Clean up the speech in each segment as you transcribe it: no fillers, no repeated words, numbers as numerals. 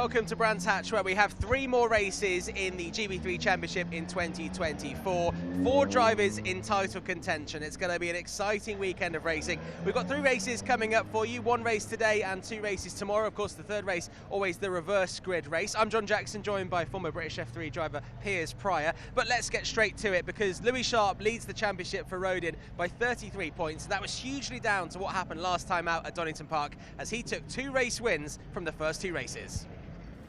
welcome to Brands Hatch, where we have 3 more races in the GB3 Championship in 2024. 4 drivers in title contention. It's going to be an exciting weekend of racing. We've got 3 races coming up for you, 1 race today and 2 races tomorrow. Of course, the 3rd race, always the reverse grid race. I'm Jon Jackson, joined by former British F3 driver Piers prior. But let's get straight to it, because Louis Sharp leads the championship for Rodin by 33 points. That was hugely down to what happened last time out at Donington Park, as he took 2 race wins from the first 2 races.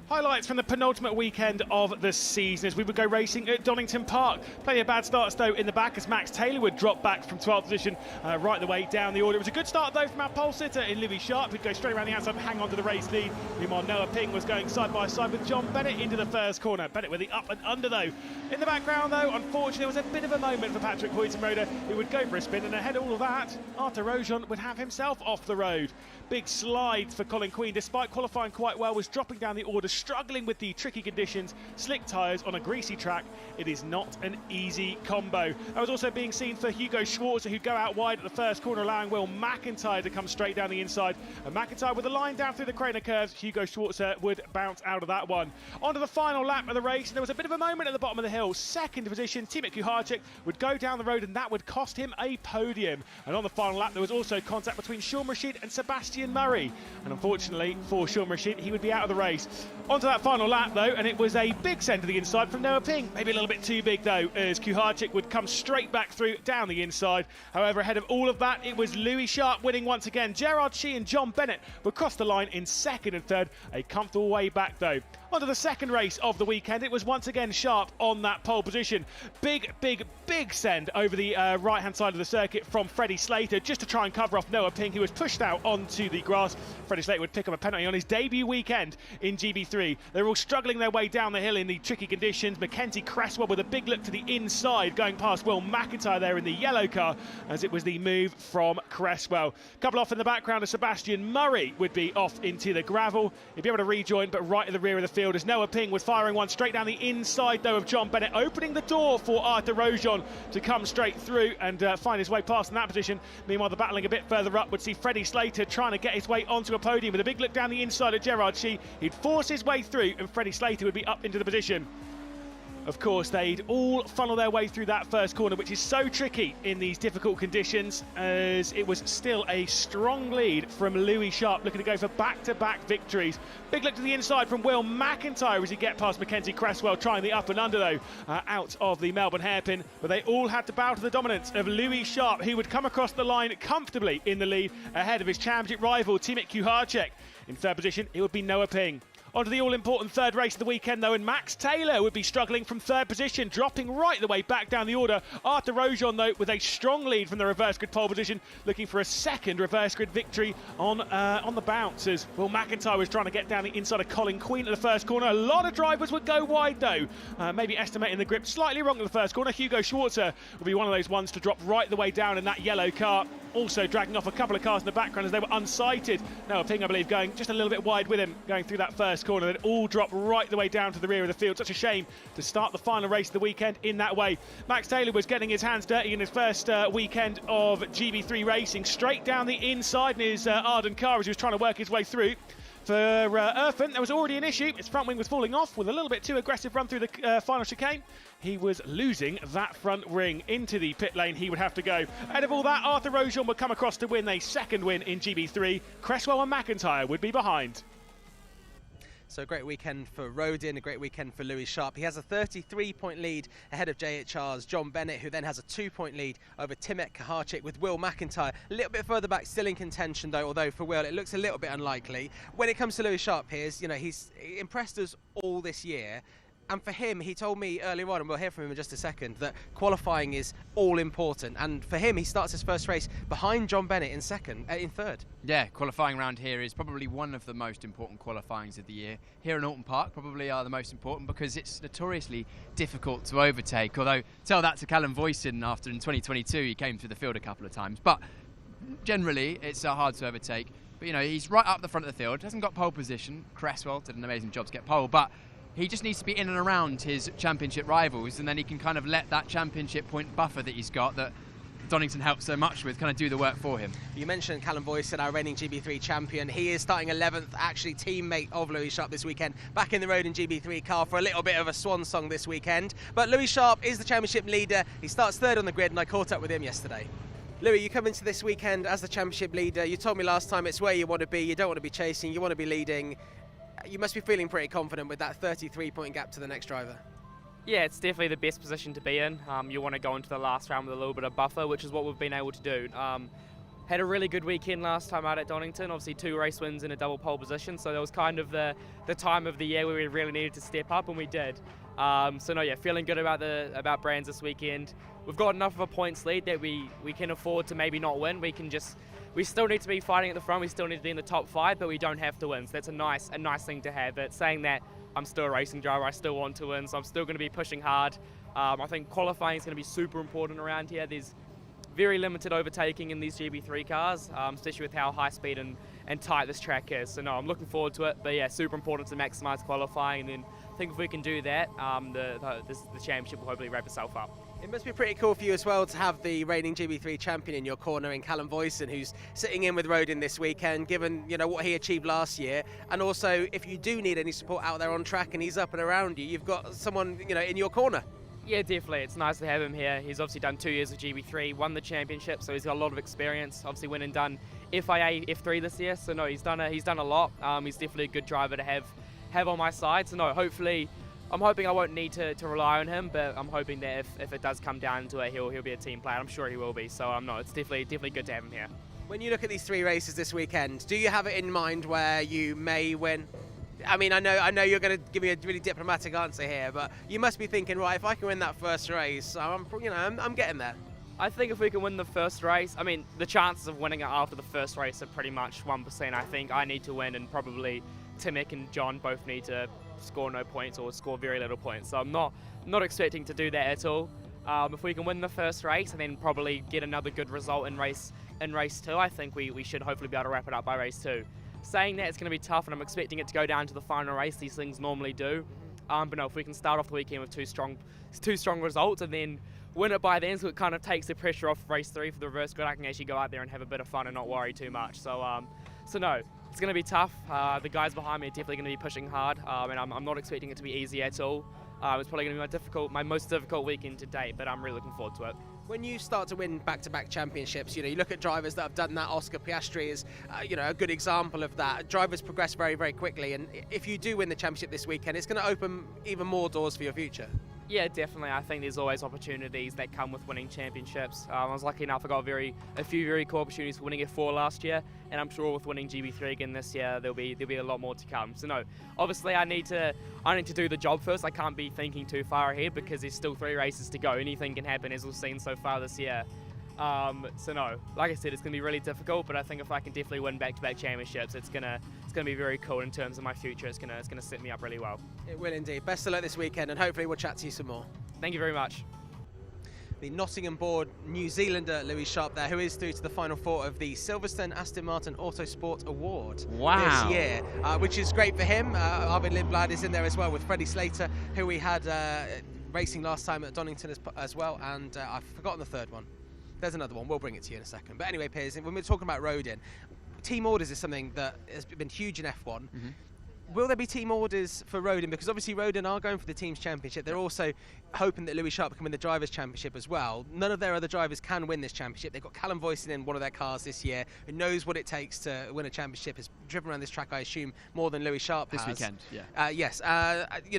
Highlights from the penultimate weekend of the season as we would go racing at Donington Park. Plenty of bad starts though in the back as Max Taylor would drop back from 12th position right the way down the order. It was a good start though from our pole sitter in Louis Sharp, who'd go straight around the outside and hang on to the race lead. Meanwhile, Noah Ping was going side by side with John Bennett into the first corner. Bennett with the up and under though. In the background though, unfortunately, there was a bit of a moment for Patrick Huijsenrode, who would go for a spin, and ahead of all of that, Arthur Rojon would have himself off the road. Big slide for Colin Queen, despite qualifying quite well, was dropping down the order, struggling with the tricky conditions, slick tyres on a greasy track. It is not an easy combo. That was also being seen for Hugo Schwarzer, who'd go out wide at the first corner, allowing Will McIntyre to come straight down the inside. And McIntyre with a line down through the Craner curves, Hugo Schwarzer would bounce out of that one. Onto the final lap of the race, and there was a bit of a moment at the bottom of the hill. Second position, Timothy Kuharczyk would go down the road, and that would cost him a podium. And on the final lap, there was also contact between Sean Rashid and Sebastian Murray. And unfortunately for Sean Rashid, he would be out of the race. Onto that final lap though, and it was a big send to the inside from Noah Ping. Maybe a little bit too big though, as Kuharczyk would come straight back through down the inside. However, ahead of all of that, it was Louis Sharp winning once again. Gerard Shee and John Bennett would cross the line in 2nd and 3rd. A comfortable way back though. Onto the second race of the weekend, it was once again Sharp on that pole position. Big send over the right-hand side of the circuit from Freddie Slater, just to try and cover off Noah Ping, who was pushed out onto the grass. Freddie Slater would pick up a penalty on his debut weekend in GB3. They were all struggling their way down the hill in the tricky conditions. Mackenzie Cresswell with a big look to the inside, going past Will McIntyre there in the yellow car, as it was the move from Cresswell. Couple off in the background as Sebastian Murray would be off into the gravel. He'd be able to rejoin, but right at the rear of the field as Noah Ping was firing one straight down the inside though of John Bennett, opening the door for Arthur Rojon to come straight through and find his way past in that position. Meanwhile, the battling a bit further up would see Freddie Slater trying to get his way onto a podium with a big look down the inside of Gerard Shee. He'd force his way through and Freddie Slater would be up into the position. Of course, they'd all funnel their way through that first corner, which is so tricky in these difficult conditions, as it was still a strong lead from Louis Sharp, looking to go for back-to-back victories. Big look to the inside from Will McIntyre as he get past Mackenzie Cresswell, trying the up and under though, out of the Melbourne hairpin. But they all had to bow to the dominance of Louis Sharp, who would come across the line comfortably in the lead ahead of his championship rival, Timothy Kuharczyk. In 3rd position, it would be Noah Ping. Onto the all-important 3rd race of the weekend though, and Max Taylor would be struggling from 3rd position, dropping right the way back down the order. Arthur Rojon though with a strong lead from the reverse grid pole position, looking for a 2nd reverse grid victory on the bounce, as Will McIntyre was trying to get down the inside of Colin Queen at the first corner. A lot of drivers would go wide though, maybe estimating the grip slightly wrong at the first corner. Hugo Schwarzer will be one of those ones to drop right the way down in that yellow car, also dragging off a couple of cars in the background as they were unsighted. Noah Ping, I believe, going just a little bit wide with him, going through that first corner. Then all drop right the way down to the rear of the field. Such a shame to start the final race of the weekend in that way. Max Taylor was getting his hands dirty in his first weekend of GB3 racing, straight down the inside in his Arden car as he was trying to work his way through. For Erfan, there was already an issue. His front wing was falling off with a little bit too aggressive run through the final chicane. He was losing that front wing. Into the pit lane he would have to go. Ahead of all that, Arthur Rojon would come across to win a 2nd win in GB3. Cresswell and McIntyre would be behind. So a great weekend for Rodin, a great weekend for Louis Sharp. He has a 33-point lead ahead of JHR's John Bennett, who then has a 2-point lead over Timothy Kuharczyk, with Will McIntyre a little bit further back, still in contention though, although for Will it looks a little bit unlikely. When it comes to Louis Sharp, Piers, you know, he's impressed us all this year. And for him, he told me earlier on, and we'll hear from him in just a second, that qualifying is all important. And for him, he starts his first race behind John Bennett in 3rd. Yeah, qualifying around here is probably one of the most important qualifyings of the year. Here in Alton Park probably are the most important because it's notoriously difficult to overtake. Although, tell that to Callum Voisin after in 2022 he came through the field a couple of times. But generally, it's hard to overtake. But, you know, he's right up the front of the field, hasn't got pole position. Cresswell did an amazing job to get pole, but he just needs to be in and around his championship rivals, and then he can kind of let that championship point buffer that he's got, that Donington helped so much with, kind of do the work for him. You mentioned Callum Boyson, our reigning GB3 champion. He is starting 11th, actually teammate of Louis Sharp this weekend, back in the road in GB3 car for a little bit of a swan song this weekend. But Louis Sharp is the championship leader. He starts third on the grid, and I caught up with him yesterday. Louis, you come into this weekend as the championship leader. You told me last time it's where you want to be. You don't want to be chasing, you want to be leading. You must be feeling pretty confident with that 33-point gap to the next driver. Yeah, it's definitely the best position to be in. You want to go into the last round with a little bit of buffer, which is what we've been able to do. Had a really good weekend last time out at Donington, obviously 2 race wins in a double pole position, so that was kind of the time of the year where we really needed to step up, and we did. So no, yeah, feeling good about Brands this weekend. We've got enough of a points lead that we can afford to maybe not win. We still need to be fighting at the front, we still need to be in the top 5, but we don't have to win, so that's a nice thing to have. But saying that, I'm still a racing driver, I still want to win, so I'm still going to be pushing hard. I think qualifying is going to be super important around here. There's very limited overtaking in these GB3 cars, especially with how high speed and tight this track is. So no, I'm looking forward to it, but yeah, super important to maximise qualifying, and then I think if we can do that, the championship will hopefully wrap itself up. It must be pretty cool for you as well to have the reigning GB3 champion in your corner in Callum Boyson, who's sitting in with Rodin this weekend, given what he achieved last year, and also if you do need any support out there on track and he's up and around you, you've got someone in your corner. Yeah, definitely. It's nice to have him here. He's obviously done 2 years of GB3, won the championship, so he's got a lot of experience. Obviously went and done FIA F3 this year, so no, he's done a lot. He's definitely a good driver to have on my side. So no, hopefully, I'm hoping I won't need to rely on him, but I'm hoping that if it does come down to it, he'll be a team player. I'm sure he will be. So no, it's definitely good to have him here. When you look at these 3 races this weekend, do you have it in mind where you may win? I mean, I know you're going to give me a really diplomatic answer here, but you must be thinking, right, if I can win that first race, I'm getting there. I think if we can win the first race, I mean, the chances of winning it after the first race are pretty much 1%. I think I need to win, and probably Timic and John both need to score no points or score very little points. So I'm not expecting to do that at all. If we can win the first race and then probably get another good result in race 2, I think we should hopefully be able to wrap it up by race 2. Saying that, it's going to be tough, and I'm expecting it to go down to the final race. These things normally do. But no, if we can start off the weekend with two strong results and then win it by then, so it kind of takes the pressure off race 3 for the reverse grid, I can actually go out there and have a bit of fun and not worry too much. So no, it's going to be tough. The guys behind me are definitely going to be pushing hard, and I'm not expecting it to be easy at all. It's probably going to be my most difficult weekend to date, but I'm really looking forward to it. When you start to win back-to-back championships, you look at drivers that have done that. Oscar Piastri is, a good example of that. Drivers progress very, very quickly, and if you do win the championship this weekend, it's going to open even more doors for your future. Yeah, definitely. I think there's always opportunities that come with winning championships. I was lucky enough; I got a few very cool opportunities for winning F4 last year, and I'm sure with winning GB3 again this year, there'll be a lot more to come. So no, obviously I need to do the job first. I can't be thinking too far ahead because there's still 3 races to go. Anything can happen, as we've seen so far this year. So no, like I said, it's going to be really difficult, but I think if I can definitely win back-to-back championships, it's gonna be very cool in terms of my future. It's gonna set me up really well. It will indeed. Best of luck this weekend, and hopefully we'll chat to you some more. Thank you very much. The Nottingham-born New Zealander Louis Sharp there, who is through to the final 4 of the Silverstone Aston Martin Autosport Award this year, which is great for him. Arvid Lindblad is in there as well with Freddie Slater, who we had racing last time at Donington as well, and I've forgotten the third one. There's another one, we'll bring it to you in a second. But anyway, Piers, when we're talking about Rodin, team orders is something that has been huge in F1. Mm-hmm. Will there be team orders for Rodin? Because obviously Rodin are going for the team's championship. They're also hoping that Louis Sharp can win the drivers' championship as well. None of their other drivers can win this championship. They've got Callum Boyson in one of their cars this year, who knows what it takes to win a championship. Has driven around this track, I assume, more than Louis Sharp has. This weekend, yeah. Yes.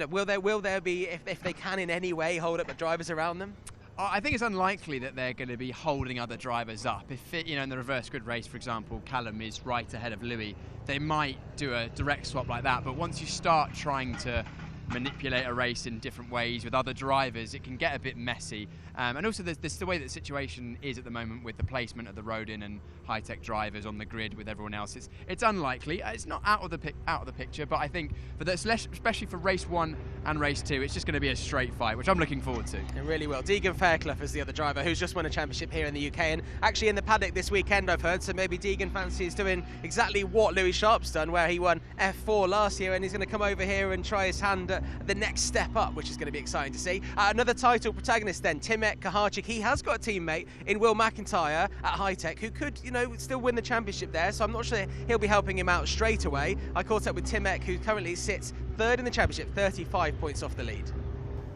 Will there be, if they can in any way, hold up the drivers around them? I think it's unlikely that they're going to be holding other drivers up. If in the reverse grid race, for example, Callum is right ahead of Louis, they might do a direct swap like that. But once you start trying to manipulate a race in different ways with other drivers, it can get a bit messy. And also there's the way that the situation is at the moment with the placement of the Rodin and high-tech drivers on the grid with everyone else. It's unlikely. It's not out of the picture, but I think for this, especially for race 1 and race 2, it's just going to be a straight fight, which I'm looking forward to. It really will. Deegan Fairclough is the other driver who's just won a championship here in the UK, and actually in the paddock this weekend, I've heard, so maybe Deegan fancies doing exactly what Louis Sharp's done, where he won F4 last year, and he's going to come over here and try his hand the next step up, which is going to be exciting to see. Another title protagonist then, Timek Kaharchik. He has got a teammate in Will McIntyre at High-Tech who could, still win the championship there, so I'm not sure he'll be helping him out straight away. I caught up with Timek, who currently sits third in the championship, 35 points off the lead.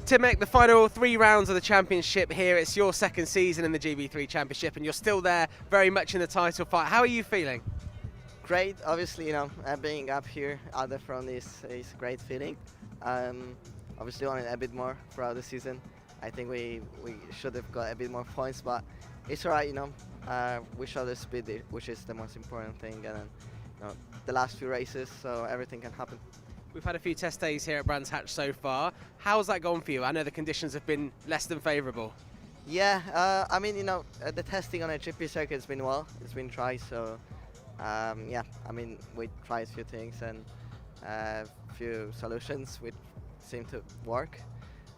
Timek, the final 3 rounds of the championship here. It's your second season in the GB3 championship and you're still there very much in the title fight. How are you feeling? Great, obviously, being up here at the front is a great feeling. Obviously wanted a bit more throughout the season. I think we should have got a bit more points, but it's alright, we showed the speed, which is the most important thing, and then, the last few races, so everything can happen. We've had a few test days here at Brands Hatch so far. How's that gone for you? I know the conditions have been less than favourable. Yeah, the testing on a GP circuit has been it's been tried, so we tried a few things and a few solutions which seem to work.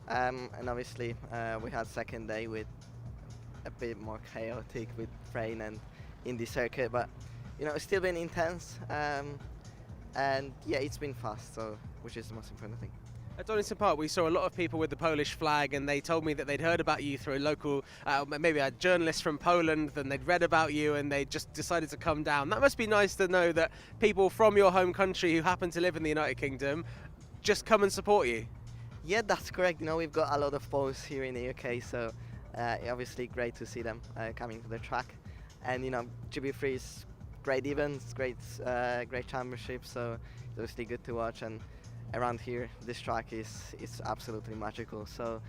And obviously we had second day with a bit more chaotic with rain and in the circuit, but it's still been intense. And yeah, it's been fast, so which is the most important thing. At Donington Park, we saw a lot of people with the Polish flag, and they told me that they'd heard about you through a local, maybe a journalist from Poland, and they'd read about you, and they just decided to come down. That must be nice to know that people from your home country who happen to live in the United Kingdom just come and support you. Yeah, that's correct. We've got a lot of Poles here in the UK, so obviously great to see them coming to the track. And GB3 is great events, great championship, so it's obviously good to watch. And around here, this track is absolutely magical. So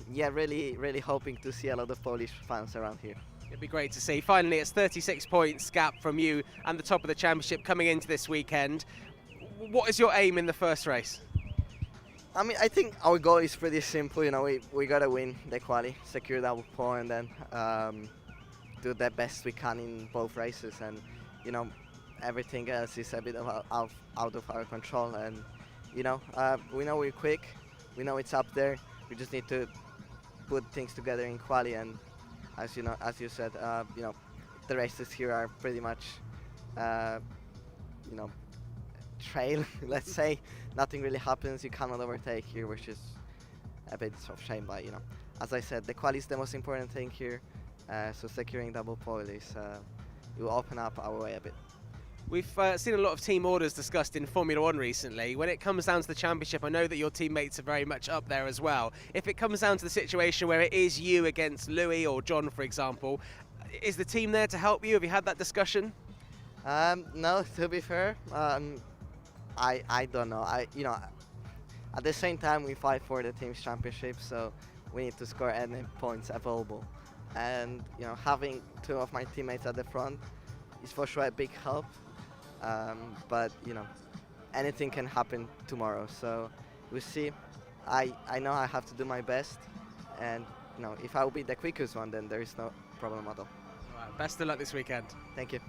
really hoping to see a lot of Polish fans around here. It'd be great to see. Finally, it's 36 points gap from you and the top of the championship coming into this weekend. What is your aim in the first race? I think our goal is pretty simple. We gotta win the quali, secure double point, and then do the best we can in both races. And everything else is a bit out of our control. And we know we're quick. We know it's up there. We just need to put things together in quali. And as you said, the races here are pretty much, trail. Let's say nothing really happens. You cannot overtake here, which is a bit of shame. But as I said, the quali is the most important thing here. So securing double pole is it will open up our way a bit. We've seen a lot of team orders discussed in Formula One recently. When it comes down to the championship, I know that your teammates are very much up there as well. If it comes down to the situation where it is you against Louis or John, for example, is the team there to help you? Have you had that discussion? No, to be fair, I don't know. At the same time, we fight for the team's championship, so we need to score any points available. And having 2 of my teammates at the front is for sure a big help. But anything can happen tomorrow, so we'll see. I know I have to do my best, and if I will be the quickest one, then there is no problem at all. Right, best of luck this weekend. Thank you.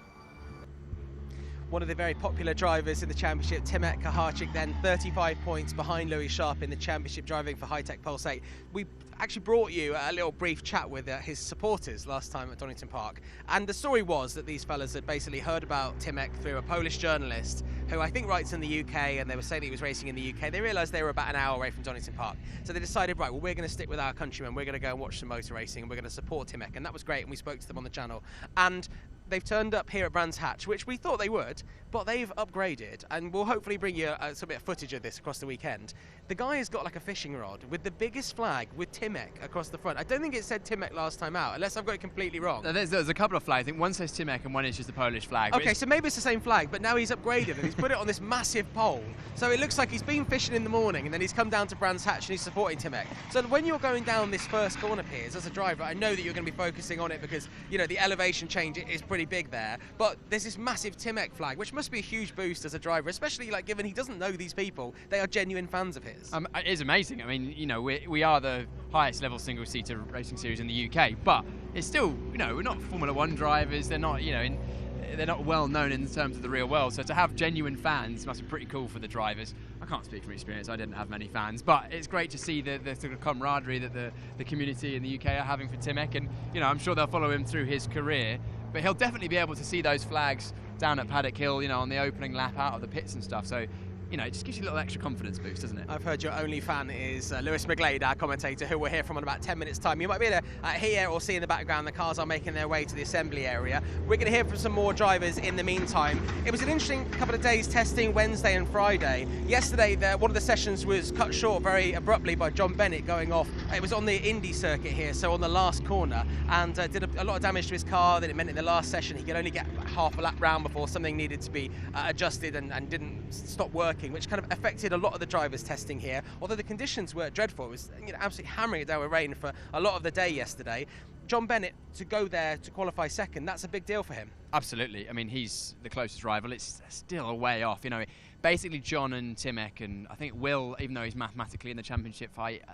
One of the very popular drivers in the championship, Timek Kaharchik, then 35 points behind Louis Sharp in the championship, driving for High-Tech Pulse 8. We actually brought you a little brief chat with his supporters last time at Donington Park, and the story was that these fellas had basically heard about Timek through a Polish journalist who I think writes in the UK, and they were saying he was racing in the UK. They realised they were about an hour away from Donington Park, so they decided, right, well, we're going to stick with our countrymen, we're going to go and watch some motor racing, and we're going to support Timek, and that was great, and we spoke to them on the channel. And they've turned up here at Brands Hatch, which we thought they would, but they've upgraded, and we'll hopefully bring you some bit of footage of this across the weekend. The guy has got like a fishing rod with the biggest flag with Timek across the front. I don't think it said Timek last time out, unless I've got it completely wrong. There's a couple of flags. I think one says Timek and one is just the Polish flag. Okay, so maybe it's the same flag, but now he's upgraded and he's put it on this massive pole. So it looks like he's been fishing in the morning and then he's come down to Brands Hatch and he's supporting Timek. So when you're going down this first corner, Piers, as a driver, I know that you're going to be focusing on it because, the elevation change is pretty big there. But there's this massive Timek flag, which must be a huge boost as a driver, especially given he doesn't know these people. They are genuine fans of his. It is amazing. I mean, we are the highest level single-seater racing series in the UK, but it's still, we're not Formula One drivers. They're not, they're not well known in terms of the real world. So to have genuine fans must be pretty cool for the drivers. I can't speak from experience. I didn't have many fans, but it's great to see the sort of camaraderie that the community in the UK are having for Timek, and I'm sure they'll follow him through his career. But he'll definitely be able to see those flags down at Paddock Hill, on the opening lap out of the pits and stuff. So you know, it just gives you a little extra confidence boost, doesn't it? I've heard your only fan is Lewis McGlade, our commentator, who we'll hear from in about 10 minutes' time. You might be able to hear or see in the background the cars are making their way to the assembly area. We're going to hear from some more drivers in the meantime. It was an interesting couple of days testing Wednesday and Friday. Yesterday, one of the sessions was cut short very abruptly by Jon Bennett going off. It was on the Indy circuit here, so on the last corner, and did a lot of damage to his car. That it meant in the last session he could only get half a lap round before something needed to be adjusted and didn't stop working, which kind of affected a lot of the drivers testing here. Although the conditions were dreadful, it was absolutely hammering it down with rain for a lot of the day yesterday. Jon Bennett, to go there to qualify second, that's a big deal for him. Absolutely. I mean, he's the closest rival. It's still a way off. You know, basically John and Timek, and I think Will, even though he's mathematically in the championship fight,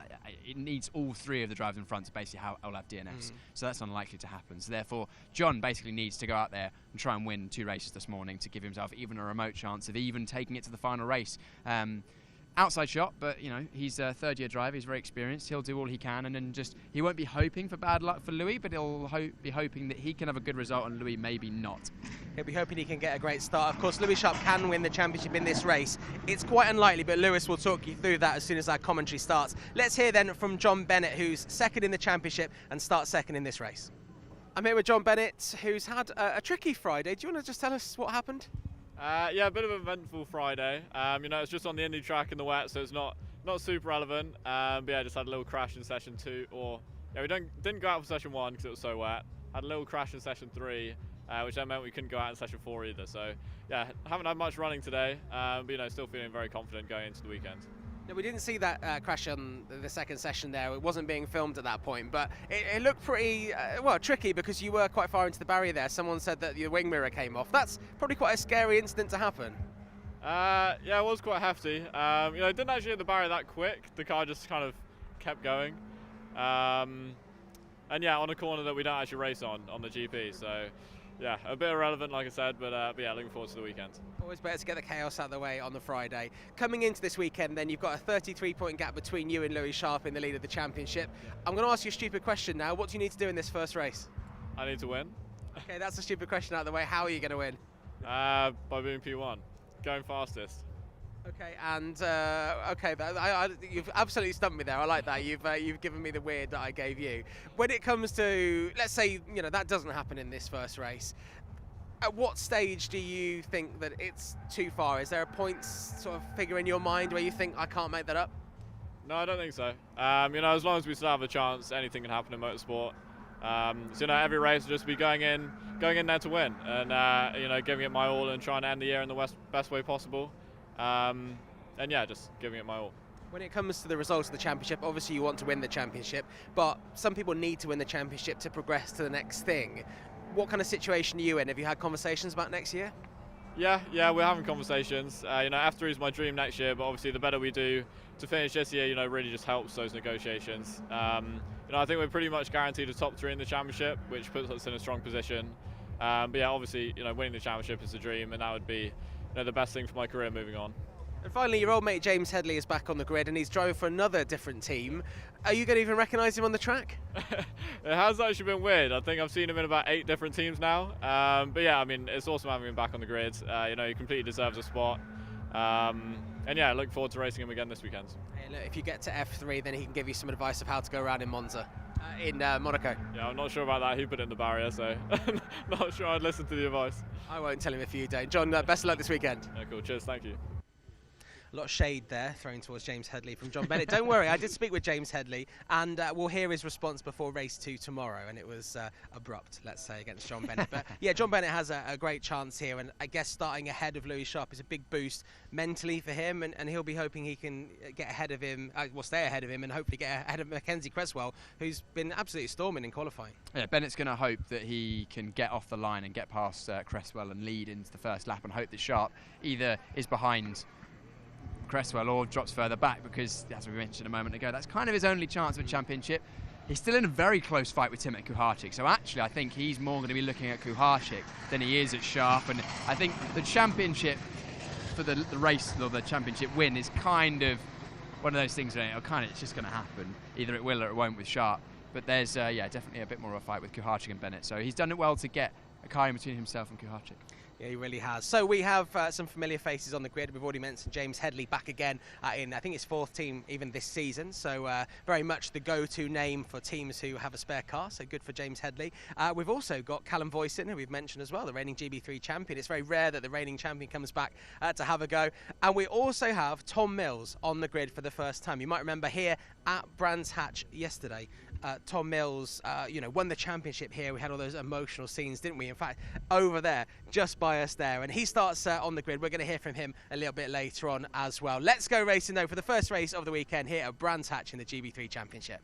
it needs all three of the drivers in front to basically will have DNFs. So that's unlikely to happen. So therefore, John basically needs to go out there and try and win 2 races this morning to give himself even a remote chance of even taking it to the final race. Outside shot, but you know, he's a third-year driver, he's very experienced, he'll do all he can, and then he won't be hoping for bad luck for Louis, but he'll be hoping that he can have a good result and Louis maybe not. He'll be hoping he can get a great start. Of course, Louis Sharp can win the championship in this race. It's quite unlikely, but Lewis will talk you through that as soon as our commentary starts. Let's hear then from Jon Bennett, who's second in the championship and starts second in this race. I'm here with Jon Bennett, who's had a tricky Friday. Do you want to just tell us what happened? Yeah, a bit of an eventful Friday. You know, it's just on the Indy track in the wet, so it's not super relevant. But yeah, just had a little crash in session 2, we didn't go out for session 1 because it was so wet. Had a little crash in session 3, which then meant we couldn't go out in session 4 either. So yeah, haven't had much running today, but you know, still feeling very confident going into the weekend. No, we didn't see that crash on the second session there. It wasn't being filmed at that point, but it looked pretty, tricky because you were quite far into the barrier there. Someone said that your wing mirror came off. That's probably quite a scary incident to happen. Yeah, it was quite hefty. You know, it didn't actually hit the barrier that quick. The car just kind of kept going. And yeah, on a corner that we don't actually race on the GP. So yeah, a bit irrelevant, like I said, but yeah, looking forward to the weekend. Always better to get the chaos out of the way on the Friday. Coming into this weekend, then, you've got a 33-point gap between you and Louis Sharp in the lead of the championship. I'm going to ask you a stupid question now. What do you need to do in this first race? I need to win. Okay, that's a stupid question out of the way. How are you going to win? By being P1, going fastest. Okay, and you've absolutely stumped me there. I like that. You've given me the weird that I gave you. When it comes to, let's say, you know, that doesn't happen in this first race, at what stage do you think that it's too far? Is there a point sort of figure in your mind where you think I can't make that up? No, I don't think so. You know, as long as we still have a chance, anything can happen in motorsport. So you know, every race will just be going in there to win, and you know, giving it my all and trying to end the year in the best way possible. And yeah, just giving it my all. When it comes to the results of the championship, obviously you want to win the championship, but some people need to win the championship to progress to the next thing. What kind of situation are you in? Have you had conversations about next year? Yeah, we're having conversations. You know, F3 is my dream next year, but obviously the better we do to finish this year, you know, really just helps those negotiations. You know, I think we're pretty much guaranteed a top 3 in the championship, which puts us in a strong position. But yeah, obviously, you know, winning the championship is a dream, and that would be, you know, the best thing for my career moving on. And finally, your old mate James Headley is back on the grid, and he's driving for another different team. Are you going to even recognise him on the track? It has actually been weird. I think I've seen him in about 8 different teams now. But yeah, I mean, it's awesome having him back on the grid. You know, he completely deserves a spot. And yeah, I look forward to racing him again this weekend. Hey, look, if you get to F3, then he can give you some advice of how to go around in Monaco. Yeah, I'm not sure about that. He put it in the barrier, so not sure I'd listen to the advice. I won't tell him if you don't. John, best of luck this weekend. Yeah, cool. Cheers. Thank you. A lot of shade there thrown towards James Headley from Jon Bennett. Don't worry, I did speak with James Headley, and we'll hear his response before race 2 tomorrow, and it was abrupt, let's say, against Jon Bennett. But yeah, Jon Bennett has a great chance here, and I guess starting ahead of Louis Sharp is a big boost mentally for him, and he'll be hoping he can get ahead of him, stay ahead of him, and hopefully get ahead of Mackenzie Cresswell, who's been absolutely storming in qualifying. Yeah, Bennett's going to hope that he can get off the line and get past Cresswell and lead into the first lap, and hope that Sharp either is behind Cresswell or drops further back, because as we mentioned a moment ago, that's kind of his only chance of a championship. He's still in a very close fight with Timek Kuharczyk, so actually I think he's more going to be looking at Kuharczyk than he is at Sharp, and I think the championship for the race, or the championship win, is kind of one of those things where it's just going to happen. Either it will or it won't with Sharp, but there's definitely a bit more of a fight with Kuharczyk and Bennett, so he's done it well to get a car in between himself and Kuharczyk. Yeah, he really has. So we have some familiar faces on the grid. We've already mentioned James Headley back again in, I think, his 4th team even this season. So very much the go-to name for teams who have a spare car. So good for James Headley. We've also got Callum Voisin, who we've mentioned as well, the reigning GB3 champion. It's very rare that the reigning champion comes back to have a go. And we also have Tom Mills on the grid for the first time. You might remember here at Brands Hatch yesterday, Tom Mills, won the championship here. We had all those emotional scenes, didn't we? In fact, over there, just by us there. And he starts on the grid. We're going to hear from him a little bit later on as well. Let's go racing, though, for the first race of the weekend here at Brands Hatch in the GB3 Championship.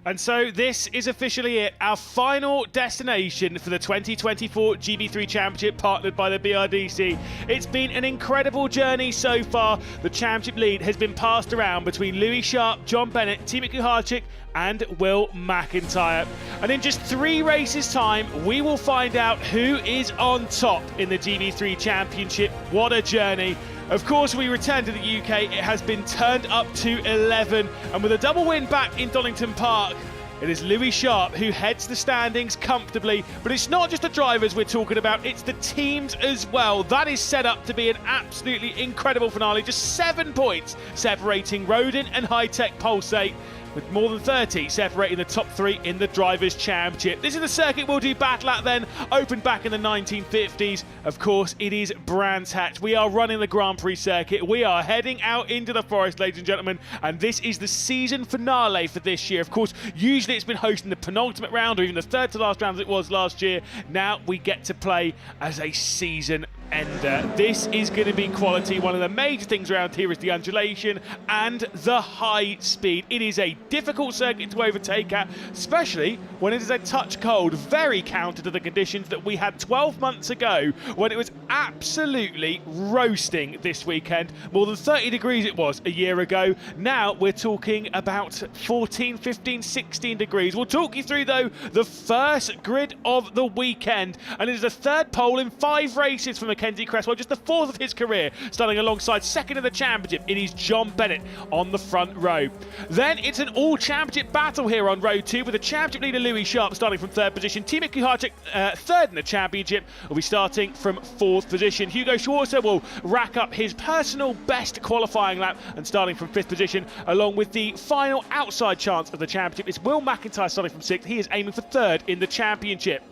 And so this is officially it, our final destination for the 2024 GB3 Championship, partnered by the BRDC. It's been an incredible journey so far. The championship lead has been passed around between Louis Sharp, John Bennett, Timo Kuharczyk and Will McIntyre. And in just 3 races time, we will find out who is on top in the GB3 Championship. What a journey. Of course, we return to the UK. It has been turned up to 11. And with a double win back in Donington Park, it is Louis Sharp who heads the standings comfortably. But it's not just the drivers we're talking about, it's the teams as well. That is set up to be an absolutely incredible finale. Just 7 points separating Rodin and High-Tech Pulsate, with more than 30 separating the top 3 in the Drivers' Championship. This is the circuit we'll do battle at then, opened back in the 1950s. Of course, it is Brands Hatch. We are running the Grand Prix circuit. We are heading out into the forest, ladies and gentlemen, and this is the season finale for this year. Of course, usually it's been hosting the penultimate round or even the third to last round as it was last year. Now we get to play as a season ender. This is going to be quality. One of the major things around here is the undulation and the high speed. It is a difficult circuit to overtake at, especially when it is a touch cold, very counter to the conditions that we had 12 months ago when it was absolutely roasting this weekend. More than 30 degrees it was a year ago. Now we're talking about 14, 15, 16 degrees. We'll talk you through, though, the first grid of the weekend, and it is the 3rd pole in 5 races for Mackenzie Cresswell, just the 4th of his career, starting alongside 2nd in the championship. It is John Bennett on the front row. Then it's an all-championship battle here on row 2, with the championship leader Louis Sharp starting from 3rd position. Timo Kuharczyk, 3rd in the championship, will be starting from 4th position. Hugo Schwarzer will rack up his personal best qualifying lap and starting from 5th position, along with the final outside chance of the championship. It's Will McIntyre starting from 6th. He is aiming for 3rd in the championship.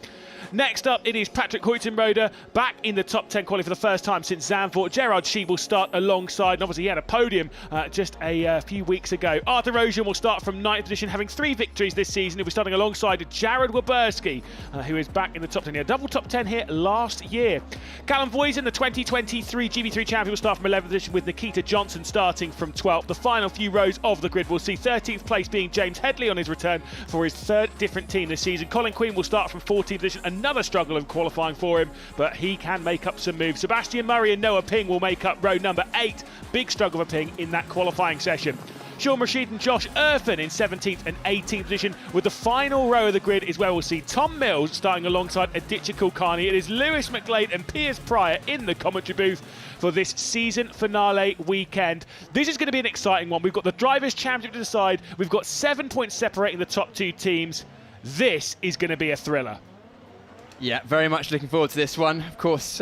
Next up, it is Patrick Heutenrode, back in the top 10 quality for the first time since Zandvoort. Gerard Sheep will start alongside, and obviously he had a podium just a few weeks ago. Arthur Rojan will start from 9th position, having 3 victories this season. He'll be starting alongside Jared Waberski, who is back in the top 10 here. Double top 10 here last year. Callum Voisin, the 2023 GB3 champion, will start from 11th position, with Nikita Johnson starting from 12th. The final few rows of the grid will see 13th place being James Headley on his return for his 3rd different team this season. Colin Queen will start from 14th position. Another struggle of qualifying for him, but he can make up some moves. Sebastian Murray and Noah Ping will make up row number 8. Big struggle for Ping in that qualifying session. Sean Rashid and Josh Irfan in 17th and 18th position. With the final row of the grid is where we'll see Tom Mills starting alongside Aditya Kulkarni. It is Lewis McGlade and Piers Pryor in the commentary booth for this season finale weekend. This is going to be an exciting one. We've got the Drivers' Championship to decide. We've got 7 points separating the top 2 teams. This is going to be a thriller. Yeah, very much looking forward to this one. Of course,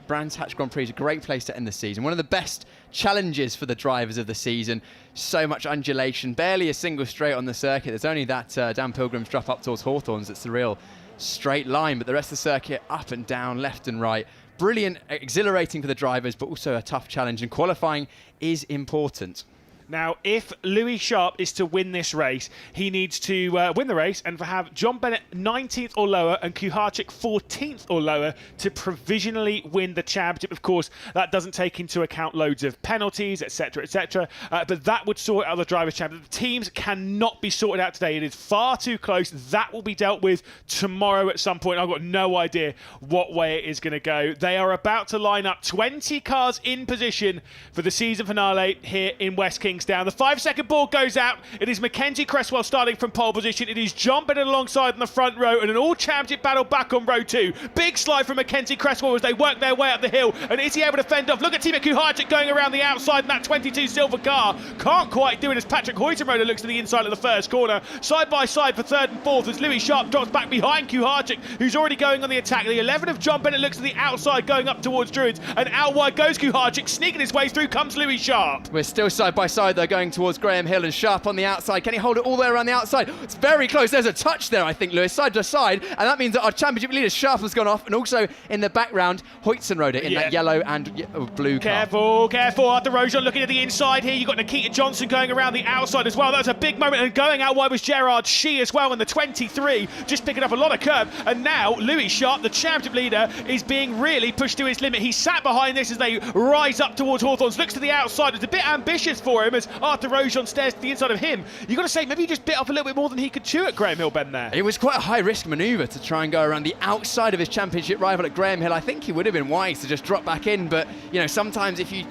Brands Hatch Grand Prix is a great place to end the season. One of the best challenges for the drivers of the season. So much undulation, barely a single straight on the circuit. There's only that Dan Pilgrim's drop up towards Hawthorns that's the real straight line, but the rest of the circuit up and down, left and right. Brilliant, exhilarating for the drivers, but also a tough challenge, and qualifying is important. Now, if Louis Sharp is to win this race, he needs to win the race and have John Bennett 19th or lower and Kuharczyk 14th or lower to provisionally win the championship. Of course, that doesn't take into account loads of penalties, etc., etc. But that would sort out the Drivers' Championship. The teams cannot be sorted out today. It is far too close. That will be dealt with tomorrow at some point. I've got no idea what way it is going to go. They are about to line up 20 cars in position for the season finale here in West Kingsdown. The 5-second ball goes out. It is Mackenzie Cresswell starting from pole position. It is John Bennett alongside in the front row and an all-championship battle back on row 2. Big slide from Mackenzie Cresswell as they work their way up the hill. And is he able to fend off? Look at Timo Kuharczyk going around the outside in that 22 silver car. Can't quite do it as Patrick Hoytenroder looks to the inside of the first corner. Side by side for third and fourth as Louis Sharp drops back behind Kuharczyk, who's already going on the attack. The 11 of John Bennett looks to the outside going up towards Druids. And out wide goes Kuharczyk. Sneaking his way through comes Louis Sharp. We're still side by side though, going towards Graham Hill and Sharp on the outside. Can he hold it all the way around the outside? It's very close. There's a touch there, I think, Lewis, side to side. And that means that our championship leader, Sharp, has gone off. And also in the background, Hoytenroder in that yellow and blue car. Careful, careful. Arthur Rojon looking at the inside here. You've got Nikita Johnson going around the outside as well. That was a big moment. And going out wide was Gerard Shee as well in the 23. Just picking up a lot of curb. And now Louis Sharp, the championship leader, is being really pushed to his limit. He sat behind this as they rise up towards Hawthorns. Looks to the outside. It's a bit ambitious for him as Arthur Rojon stares to the inside of him. You've got to say, maybe he just bit off a little bit more than he could chew at Graham Hill, Ben, there. It was quite a high-risk manoeuvre to try and go around the outside of his championship rival at Graham Hill. I think he would have been wise to just drop back in, but you know, sometimes if you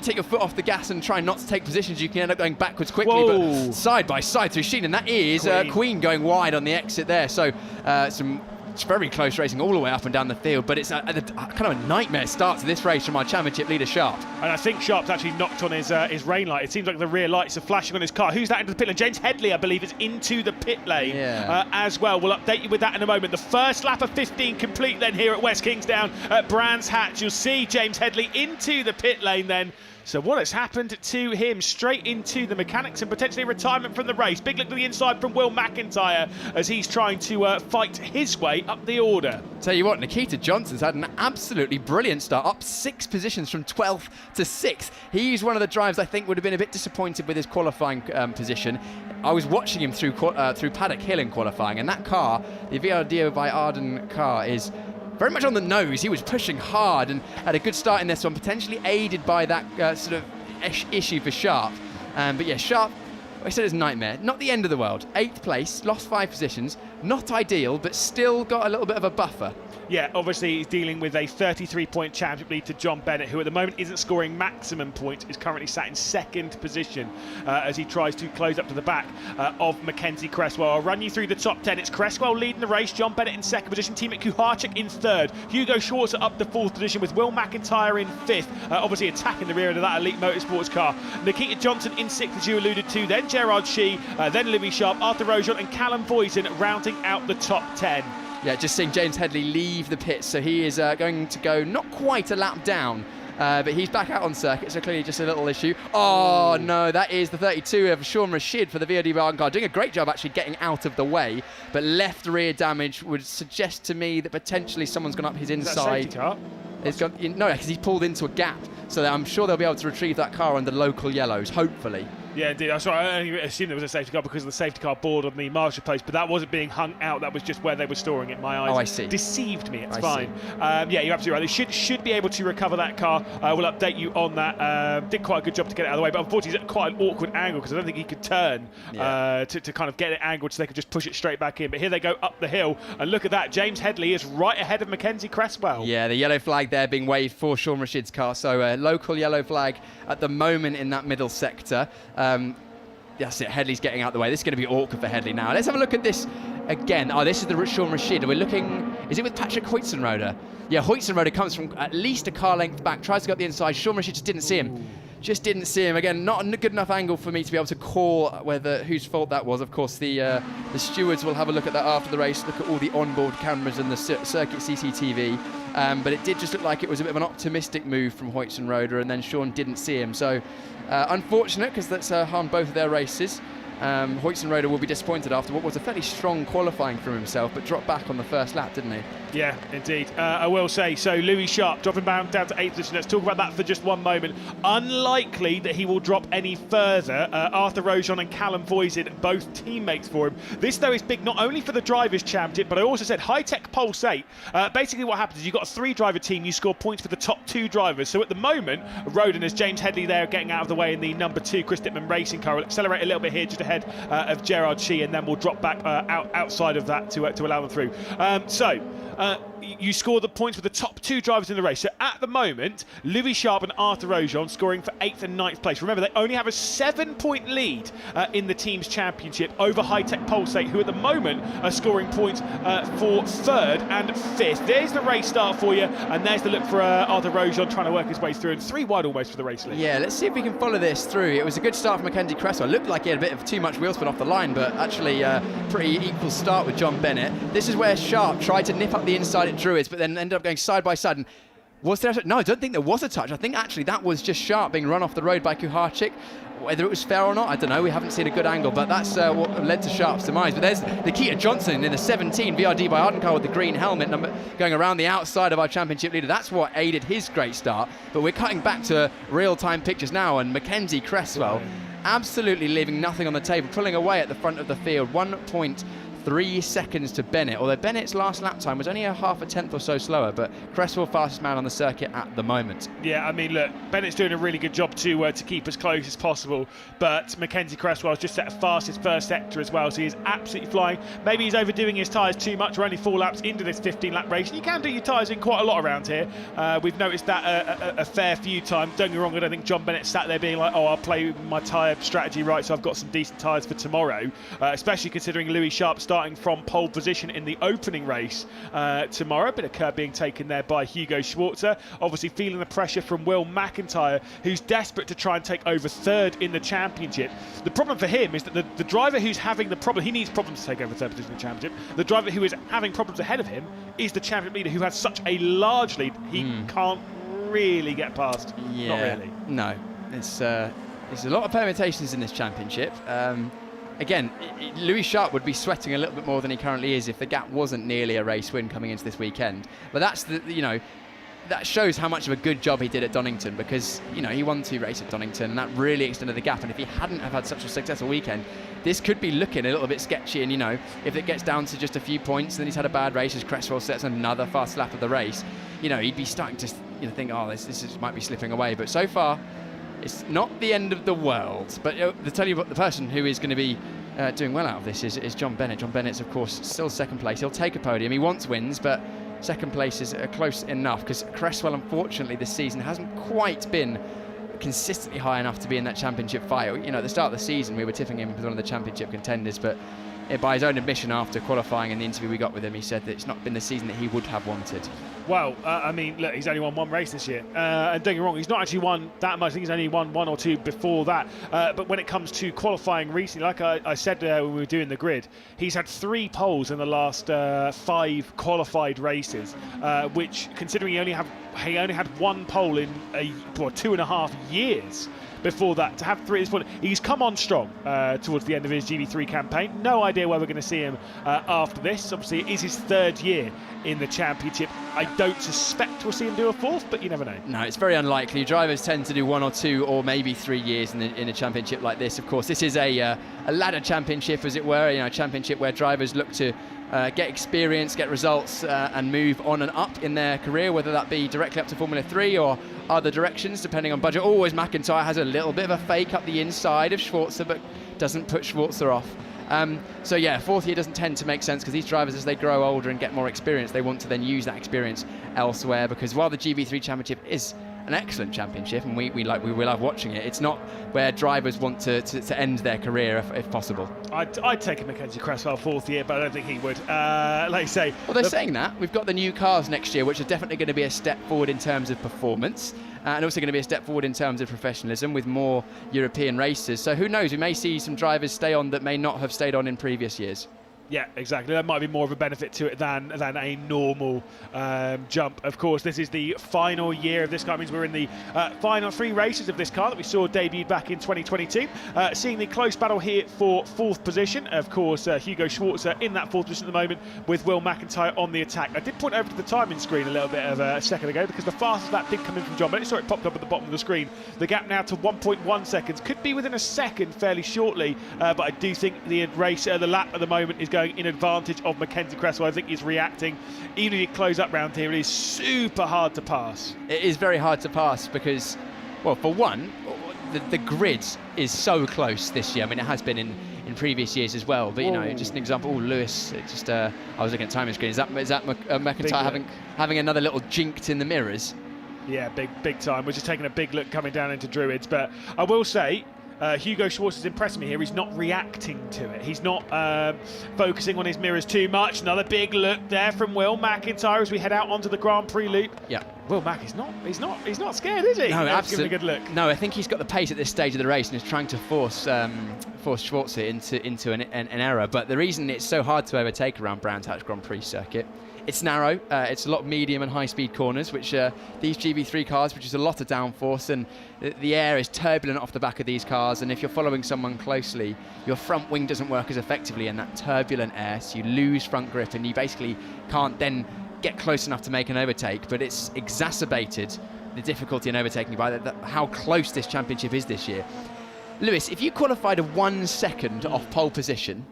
take your foot off the gas and try not to take positions, you can end up going backwards quickly. Whoa. But side by side through Sheen, and that is Queen going wide on the exit there. So it's very close racing all the way up and down the field, but it's a kind of a nightmare start to this race from our championship leader Sharp. And I think Sharp's actually knocked on his rain light. It seems like the rear lights are flashing on his car. Who's that into the pit lane? James Headley, I believe, is into the pit lane as well. We'll update you with that in a moment. The first lap of 15 complete then here at West Kingsdown at Brands Hatch. You'll see James Headley into the pit lane then. So what has happened to him? Straight into the mechanics and potentially retirement from the race. Big look to the inside from Will McIntyre as he's trying to fight his way up the order. Tell you what, Nikita Johnson's had an absolutely brilliant start, up 6 positions from 12th to 6th. He's one of the drivers I think would have been a bit disappointed with his qualifying position. I was watching him through Paddock Hill in qualifying, and that car, the VRDO by Arden car, is very much on the nose. He was pushing hard and had a good start in this one, potentially aided by that sort of issue for Sharp. But yeah, Sharp, I said it's a nightmare. Not the end of the world. 8th place, lost 5 positions. Not ideal, but still got a little bit of a buffer. Yeah, obviously he's dealing with a 33-point championship lead to John Bennett, who at the moment isn't scoring maximum points, is currently sat in 2nd position as he tries to close up to the back of Mackenzie Cresswell. I'll run you through the top 10. It's Cresswell leading the race, John Bennett in 2nd position, Timo Kuharczyk in 3rd, Hugo Schwarzer up to 4th position with Will McIntyre in 5th, obviously attacking the rear of that Elite Motorsports car. Nikita Johnson in 6th, as you alluded to, then Gerard Shee, then Louis Sharp, Arthur Rojon and Callum Voisin rounding out the top 10. Yeah, just seeing James Headley leave the pit, so he is going to go not quite a lap down, but he's back out on circuit, so clearly just a little issue. Oh no, that is the 32 of Sean Rashid for the VOD Bargain car, doing a great job actually getting out of the way, but left rear damage would suggest to me that potentially someone's gone up his inside. Is that a safety car? It's gone, no, because he's pulled into a gap, so I'm sure they'll be able to retrieve that car under local yellows, hopefully. Yeah, indeed. I only assumed it was a safety car because of the safety car board on the marshal post, but that wasn't being hung out. That was just where they were storing it. My eyes I see. Deceived me. It's fine. Yeah, you're absolutely right. They should be able to recover that car. We'll update you on that. Did quite a good job to get it out of the way, but unfortunately it's at quite an awkward angle because I don't think he could turn to kind of get it angled so they could just push it straight back in. But here they go up the hill, and look at that. James Headley is right ahead of Mackenzie Cresswell. Yeah, the yellow flag there being waved for Sean Rashid's car. So a local yellow flag at the moment in that middle sector. That's it, Headley's getting out the way. This is going to be awkward for Headley now. Let's have a look at this again. Oh, this is the Sean Rashid. We're looking, is it with Patrick Hoytenroder? Yeah, Hoytenroder comes from at least a car length back, tries to go up the inside. Sean Rashid just didn't see him. Just didn't see him. Again, not a good enough angle for me to be able to call whose fault that was. Of course, the stewards will have a look at that after the race, look at all the onboard cameras and the circuit CCTV. But it did just look like it was a bit of an optimistic move from Hoytenroder, and then Sean didn't see him. So unfortunate, because that's harmed both of their races. Hoytson-Roeder will be disappointed after what was a fairly strong qualifying from himself, but dropped back on the first lap, didn't he? Yeah, indeed. I will say, so Louis Sharp dropping down to 8th position. Let's talk about that for just one moment. Unlikely that he will drop any further. Arthur Rojon and Callum Voisin, both teammates for him. This, though, is big not only for the Drivers' Championship, but I also said high-tech Pulse 8. Basically what happens is you've got a 3-driver team, you score points for the top 2 drivers. So at the moment, Roden has James Headley there getting out of the way in the number 2 Chris Dittman racing car. Will accelerate a little bit here just ahead of Gerard Shee, and then we'll drop back outside of that to allow them through. You score the points for the top 2 drivers in the race. So at the moment, Louis Sharp and Arthur Rojon scoring for 8th and 9th place. Remember, they only have a 7-point lead in the team's championship over High-Tech Pulse 8, who at the moment are scoring points for 3rd and 5th. There's the race start for you, and there's the look for Arthur Rojon trying to work his way through, and 3 wide almost for the race lead. Yeah, let's see if we can follow this through. It was a good start for Mackenzie Cresswell. Looked like he had a bit of too much wheel spin off the line, but actually pretty equal start with John Bennett. This is where Sharp tried to nip up the inside at Druids, but then ended up going side by side. And was there a touch? No, I don't think there was a touch. I think actually that was just Sharp being run off the road by Kuharczyk. Whether it was fair or not, I don't know. We haven't seen a good angle, but that's what led to Sharp's demise. But there's Nikita Johnson in the 17 VRD by Ardencar with the green helmet going around the outside of our championship leader. That's what aided his great start. But we're cutting back to real-time pictures now, and Mackenzie Cresswell absolutely leaving nothing on the table, pulling away at the front of the field. 1.3 seconds to Bennett, although Bennett's last lap time was only a half a tenth or so slower, but Cresswell fastest man on the circuit at the moment. Yeah, I mean, look, Bennett's doing a really good job to keep as close as possible, but Mackenzie Cresswell's just set a fastest first sector as well, so he's absolutely flying. Maybe he's overdoing his tyres too much. We're only 4 laps into this 15-lap race, and you can do your tyres in quite a lot around here. We've noticed that a fair few times. Don't get me wrong, I don't think John Bennett sat there being like, oh, I'll play my tyre strategy right, so I've got some decent tyres for tomorrow, especially considering Louis Sharp starting from pole position in the opening race tomorrow. A bit of curb being taken there by Hugo Schwarzer. Obviously feeling the pressure from Will McIntyre, who's desperate to try and take over 3rd in the championship. The problem for him is that the driver who's having the problem, he needs problems to take over 3rd position in the championship. The driver who is having problems ahead of him is the champion leader, who has such a large lead, he can't really get past. Yeah, not really. No, it's a lot of permutations in this championship. Again, Louis Sharp would be sweating a little bit more than he currently is if the gap wasn't nearly a race win coming into this weekend. But that's that shows how much of a good job he did at Donington, because he won 2 races at Donington, and that really extended the gap. And if he hadn't have had such a successful weekend, this could be looking a little bit sketchy. And if it gets down to just a few points, then he's had a bad race as Cresswell sets another fast lap of the race. He'd be starting to think, oh, this might be slipping away. But so far, it's not the end of the world. But to tell you what, the person who is going to be doing well out of this is John Bennett. John Bennett's, of course, still 2nd place. He'll take a podium. He wants wins, but 2nd place is close enough, because Cresswell, unfortunately, this season hasn't quite been consistently high enough to be in that championship fight. At the start of the season, we were tipping him as one of the championship contenders, but by his own admission after qualifying and the interview we got with him, he said that it's not been the season that he would have wanted. Well, I mean, look, he's only won 1 race this year. And don't get me wrong, he's not actually won that much. I think he's only won 1 or 2 before that. But when it comes to qualifying recently, like I said when we were doing the grid, he's had 3 poles in the last 5 qualified races, which, considering he only had 1 pole in 2.5 years before that, to have 3 at this point. He's come on strong towards the end of his GB3 campaign. No idea where we're going to see him after this. Obviously, it is his 3rd year in the championship. I don't suspect we'll see him do a 4th, but you never know. No, it's very unlikely. Drivers tend to do 1 or 2 or maybe 3 years in a championship like this. Of course, this is a ladder championship, as it were, a championship where drivers look to get experience, get results, and move on and up in their career, whether that be directly up to Formula 3 or other directions, depending on budget. Always McIntyre has a little bit of a fake up the inside of Schwarzer, but doesn't put Schwarzer off. So yeah, 4th year doesn't tend to make sense, because these drivers, as they grow older and get more experience, they want to then use that experience elsewhere, because while the GB3 Championship is an excellent championship and we love watching it, it's not where drivers want to end their career if possible. I'd take a Mackenzie Cresswell 4th year, but I don't think he would. Like you say, well, they're saying that we've got the new cars next year, which are definitely going to be a step forward in terms of performance, and also going to be a step forward in terms of professionalism with more European races. So who knows, we may see some drivers stay on that may not have stayed on in previous years. Yeah, exactly. That might be more of a benefit to it than a normal jump. Of course, this is the final year of this car. It means we're in the final 3 races of this car that we saw debuted back in 2022. Seeing the close battle here for 4th position. Of course, Hugo Schwarzer in that 4th position at the moment with Will McIntyre on the attack. I did point over to the timing screen a little bit of a second ago because the fastest lap did come in from Jon Bennett. Saw it popped up at the bottom of the screen. The gap now to 1.1 seconds. Could be within a second fairly shortly, but I do think the lap at the moment is going in advantage of Mackenzie Cresswell. I think he's reacting. Even if you close up round here, it is super hard to pass. It is very hard to pass because, well, for one, the grid is so close this year. I mean, it has been in previous years as well. But, you know, just an example, Lewis, I was looking at the timing screen. Is that McIntyre having another little jinked in the mirrors? Yeah, big time. We're just taking a big look coming down into Druids. But I will say, Hugo Schwarz is impressing me here. He's not reacting to it. He's not focusing on his mirrors too much. Another big look there from Will McIntyre as we head out onto the Grand Prix loop. Yeah. Will Mac, he's not scared, is he? No, absolutely. Give him a good look. No, I think he's got the pace at this stage of the race and is trying to force Schwarzer into an error. But the reason it's so hard to overtake around Brands Hatch Grand Prix circuit, it's narrow. It's a lot of medium and high-speed corners, which these GB3 cars produce a lot of downforce, and the air is turbulent off the back of these cars. And if you're following someone closely, your front wing doesn't work as effectively in that turbulent air, so you lose front grip, and you basically can't then get close enough to make an overtake. But it's exacerbated the difficulty in overtaking by how close this championship is this year. Lewis, if you qualified a 1 second off pole position,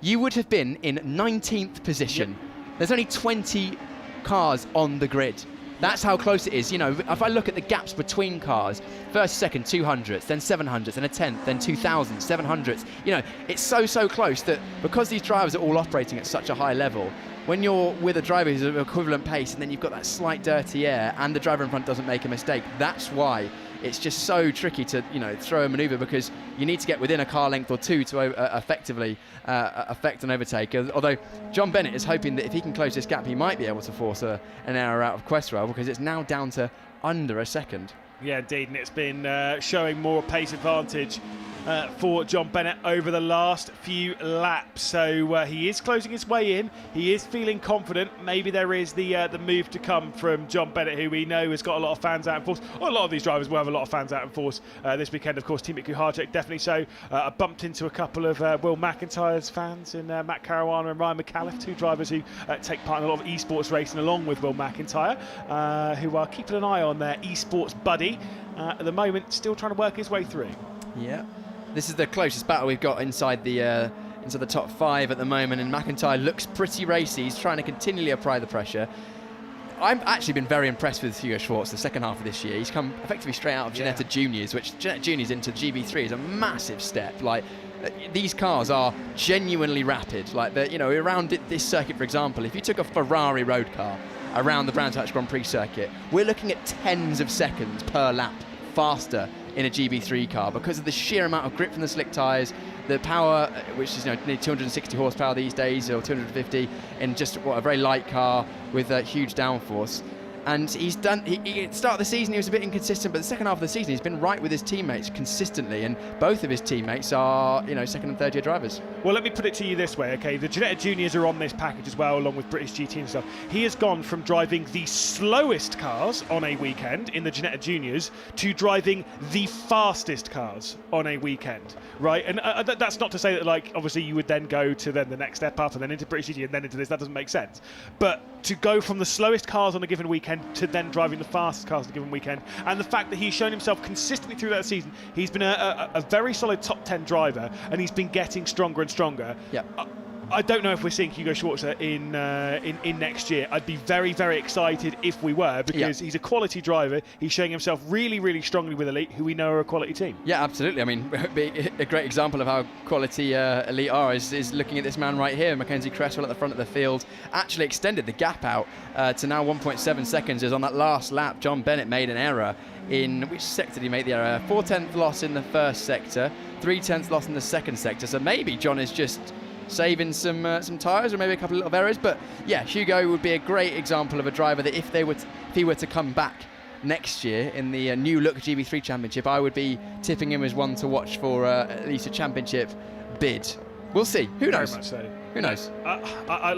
you would have been in 19th position. Yep. There's only 20 cars on the grid. That's how close it is. You know, if I look at the gaps between cars, first, second, 200ths, then 700ths, then a 10th, then 2000s, 700ths. You know, it's so close that because these drivers are all operating at such a high level, when you're with a driver who's at equivalent pace and then you've got that slight dirty air and the driver in front doesn't make a mistake, that's why it's just so tricky to, you know, throw a manoeuvre, because you need to get within a car length or two to effectively affect an overtake. Although Jon Bennett is hoping that if he can close this gap, he might be able to force an error out of Cresswell, because it's now down to under a second. Yeah, indeed, and it's been showing more pace advantage for Jon Bennett over the last few laps. So he is closing his way in. He is feeling confident. Maybe there is the move to come from Jon Bennett, who we know has got a lot of fans out in force. Well, a lot of these drivers will have a lot of fans out in force this weekend. Of course, Team Kuharczyk definitely so. I bumped into a couple of Will McIntyre's fans in Matt Caruana and Ryan McAuliffe, 2 drivers who take part in a lot of esports racing along with Will McIntyre, who are keeping an eye on their esports buddy at the moment, still trying to work his way through. Yeah. This is the closest battle we've got inside the top 5 at the moment, and McIntyre looks pretty racy. He's trying to continually apply the pressure. I've actually been very impressed with Hugo Schwarz the second half of this year. He's come effectively straight out of Ginetta Juniors, which Ginetta Juniors into GB3 is a massive step. Like, these cars are genuinely rapid. Like, you know, around this circuit, for example, if you took a Ferrari road car around the Brands Hatch Grand Prix circuit, we're looking at tens of seconds per lap faster in a GB3 car, because of the sheer amount of grip from the slick tyres, the power, which is, you know, nearly 260 horsepower these days, or 250, in just a very light car with a huge downforce. And he's done. At the start of the season, he was a bit inconsistent, but the second half of the season, he's been right with his teammates consistently, and both of his teammates are, you know, second and third year drivers. Well, let me put it to you this way, okay? The Ginetta Juniors are on this package as well, along with British GT and stuff. He has gone from driving the slowest cars on a weekend in the Ginetta Juniors to driving the fastest cars on a weekend, right? And that's not to say that, like, obviously you would then go to then the next step up and then into British GT and then into this. That doesn't make sense. But to go from the slowest cars on a given weekend to then driving the fastest cars on a given weekend, and the fact that he's shown himself consistently through that season, he's been a very solid top 10 driver, and he's been getting stronger and stronger. Yeah. I don't know if we're seeing Hugo Schwarzer in next year. I'd be very, very excited if we were, because he's a quality driver. He's showing himself really, really strongly with Elite, who we know are a quality team. Yeah, absolutely. I mean, a great example of how quality Elite are is looking at this man right here, Mackenzie Cresswell at the front of the field. Actually extended the gap out to now 1.7 seconds, as on that last lap, Jon Bennett made an error. In which sector did he make the error? 4/10 loss in the first sector, 3/10 loss in the second sector. So maybe Jon is just saving some tyres, or maybe a couple of little errors. But yeah, Hugo would be a great example of a driver that if he were to come back next year in the new look GB3 Championship, I would be tipping him as one to watch for at least a championship bid. We'll see. Who knows? Very much so. Who knows? Like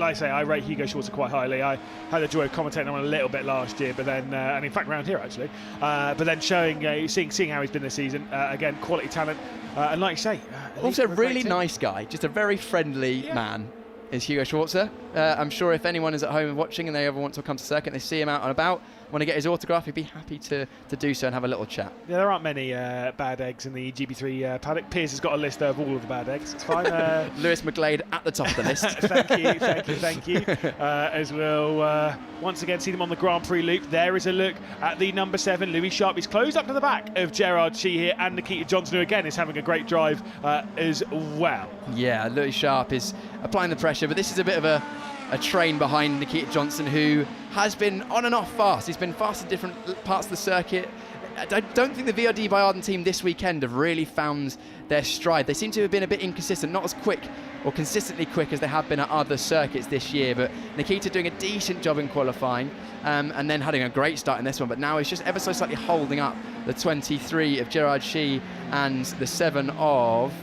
I say, I rate Hugo Schwarzer quite highly. I had the joy of commentating on him a little bit last year, but then, and in fact around here actually, but then seeing how he's been this season, again, quality talent, and like you say, also a really nice guy, just a very friendly man. Is Hugo Schwarzer. I'm sure if anyone is at home watching and they ever want to come to circuit and they see him out and about, want to get his autograph, he'd be happy to do so and have a little chat. Yeah, there aren't many bad eggs in the GB3 paddock. Piers has got a list of all of the bad eggs. It's fine. Lewis McGlade at the top of the list. thank you. As we'll once again see them on the Grand Prix loop. There is a look at the number 7, Louis Sharp. He's closed up to the back of Gerard Shee here, and Nikita Johnson, who again is having a great drive as well. Yeah, Louis Sharp is applying the pressure, but this is a bit of a train behind Nikita Johnson, who has been on and off fast. He's been fast in different parts of the circuit. I don't think the VRD by Arden team this weekend have really found their stride. They seem to have been a bit inconsistent, not as quick or consistently quick as they have been at other circuits this year, but Nikita doing a decent job in qualifying and then having a great start in this one, but now he's just ever so slightly holding up the 23 of Gerard Shee and the 7 of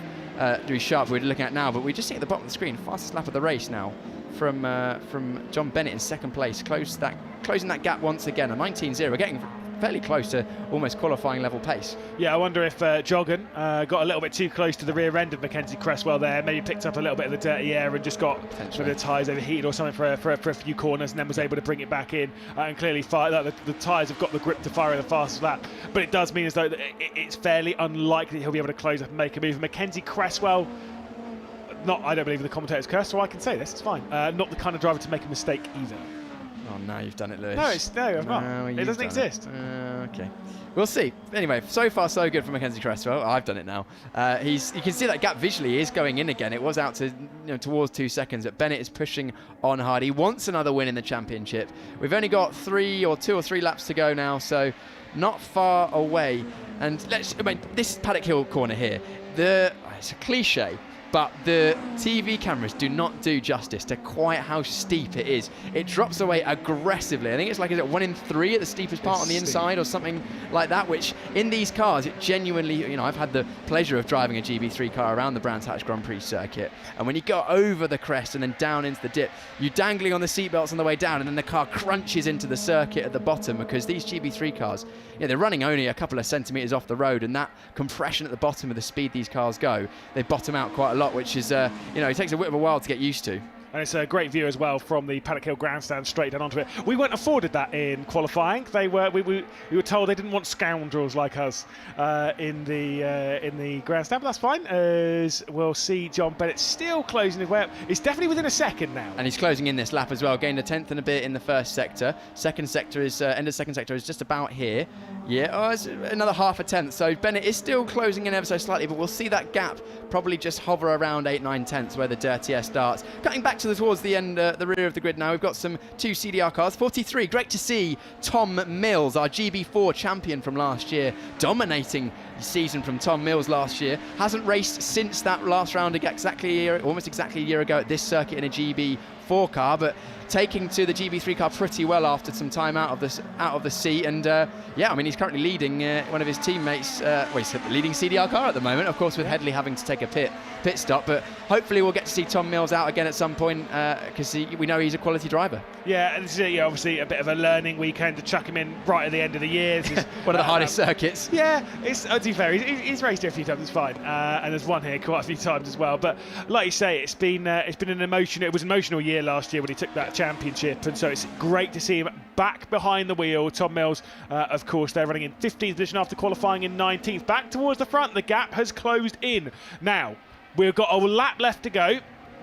Louis Sharp, we're looking at now, but we just see at the bottom of the screen, fastest lap of the race now from John Bennett in second place, closing that gap once again, a 19.0. We're getting fairly close to almost qualifying level pace. Yeah, I wonder if Jogan got a little bit too close to the rear end of Mackenzie Cresswell there, maybe picked up a little bit of the dirty air and just got the tyres overheated or something for a few corners, and then was able to bring it back in and clearly fire. The tyres have got the grip to fire the fastest lap, but it does mean as though it's fairly unlikely he'll be able to close up and make a move. Mackenzie Cresswell, I don't believe in the commentator's curse, so I can say this, it's fine. Not the kind of driver to make a mistake either. Oh, now you've done it, Lewis. No, I'm not. It doesn't exist. Okay. We'll see. Anyway, so far so good for Mackenzie Cresswell. I've done it now. You can see that gap visually is going in again. It was out to towards 2 seconds, but Bennett is pushing on hard. He wants another win in the championship. We've only got 2 or 3 laps to go now, so not far away. And this Paddock Hill corner here, it's a cliche, but the TV cameras do not do justice to quite how steep it is. It drops away aggressively. I think it's like, is it 1 in 3 at the steepest part on the inside or something like that, which in these cars, it genuinely, I've had the pleasure of driving a GB3 car around the Brands Hatch Grand Prix circuit, and when you go over the crest and then down into the dip, you're dangling on the seatbelts on the way down, and then the car crunches into the circuit at the bottom, because these GB3 cars, they're running only a couple of centimetres off the road, and that compression at the bottom of the speed these cars go, they bottom out quite a lot, which is, it takes a bit of a while to get used to. And it's a great view as well from the Paddock Hill grandstand straight down onto it. We weren't afforded that in qualifying. We were told they didn't want scoundrels like us in the grandstand, but that's fine, as we'll see John Bennett still closing his way up. It's definitely within a second now. And he's closing in this lap as well, gained a tenth and a bit in the first sector. End of second sector is just about here. Yeah, it's another half a tenth. So Bennett is still closing in ever so slightly, but we'll see that gap probably just hover around 8-9 tenths where the dirty air starts. Cutting back towards the end, the rear of the grid now, we've got some 2 CDR cars. 43, great to see Tom Mills, our GB4 champion from last year, dominating the season from Tom Mills last year. Hasn't raced since that last round, almost exactly a year ago at this circuit in a GB4 car, but taking to the GB3 car pretty well after some time out of the seat, and he's currently leading one of his teammates. He's leading CDR car at the moment, of course, with Headley having to take a pit stop, but hopefully we'll get to see Tom Mills out again at some point, because we know he's a quality driver. Yeah, and this is obviously a bit of a learning weekend to chuck him in right at the end of the year. One of the hardest circuits. Yeah, to be fair, he's raced here a few times, it's fine, and there's one here quite a few times as well. But like you say, it was an emotional year last year when he took that championship, and so it's great to see him back behind the wheel. Tom Mills, of course, they're running in 15th position after qualifying in 19th. Back towards the front, the gap has closed in. Now, we've got a lap left to go.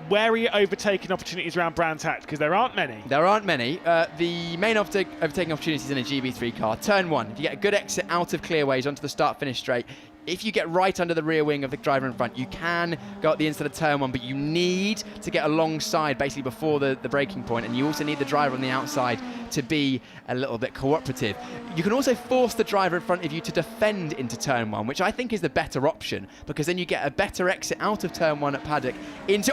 Where are you overtaking opportunities around Brands Hatch? Because there aren't many. The main overtaking opportunities in a GB3 car. Turn 1, if you get a good exit out of clearways onto the start-finish straight, if you get right under the rear wing of the driver in front, you can go at the inside of turn 1, but you need to get alongside basically before the braking point, and you also need the driver on the outside to be a little bit cooperative. You can also force the driver in front of you to defend into turn 1, which I think is the better option, because then you get a better exit out of turn 1 at Paddock into...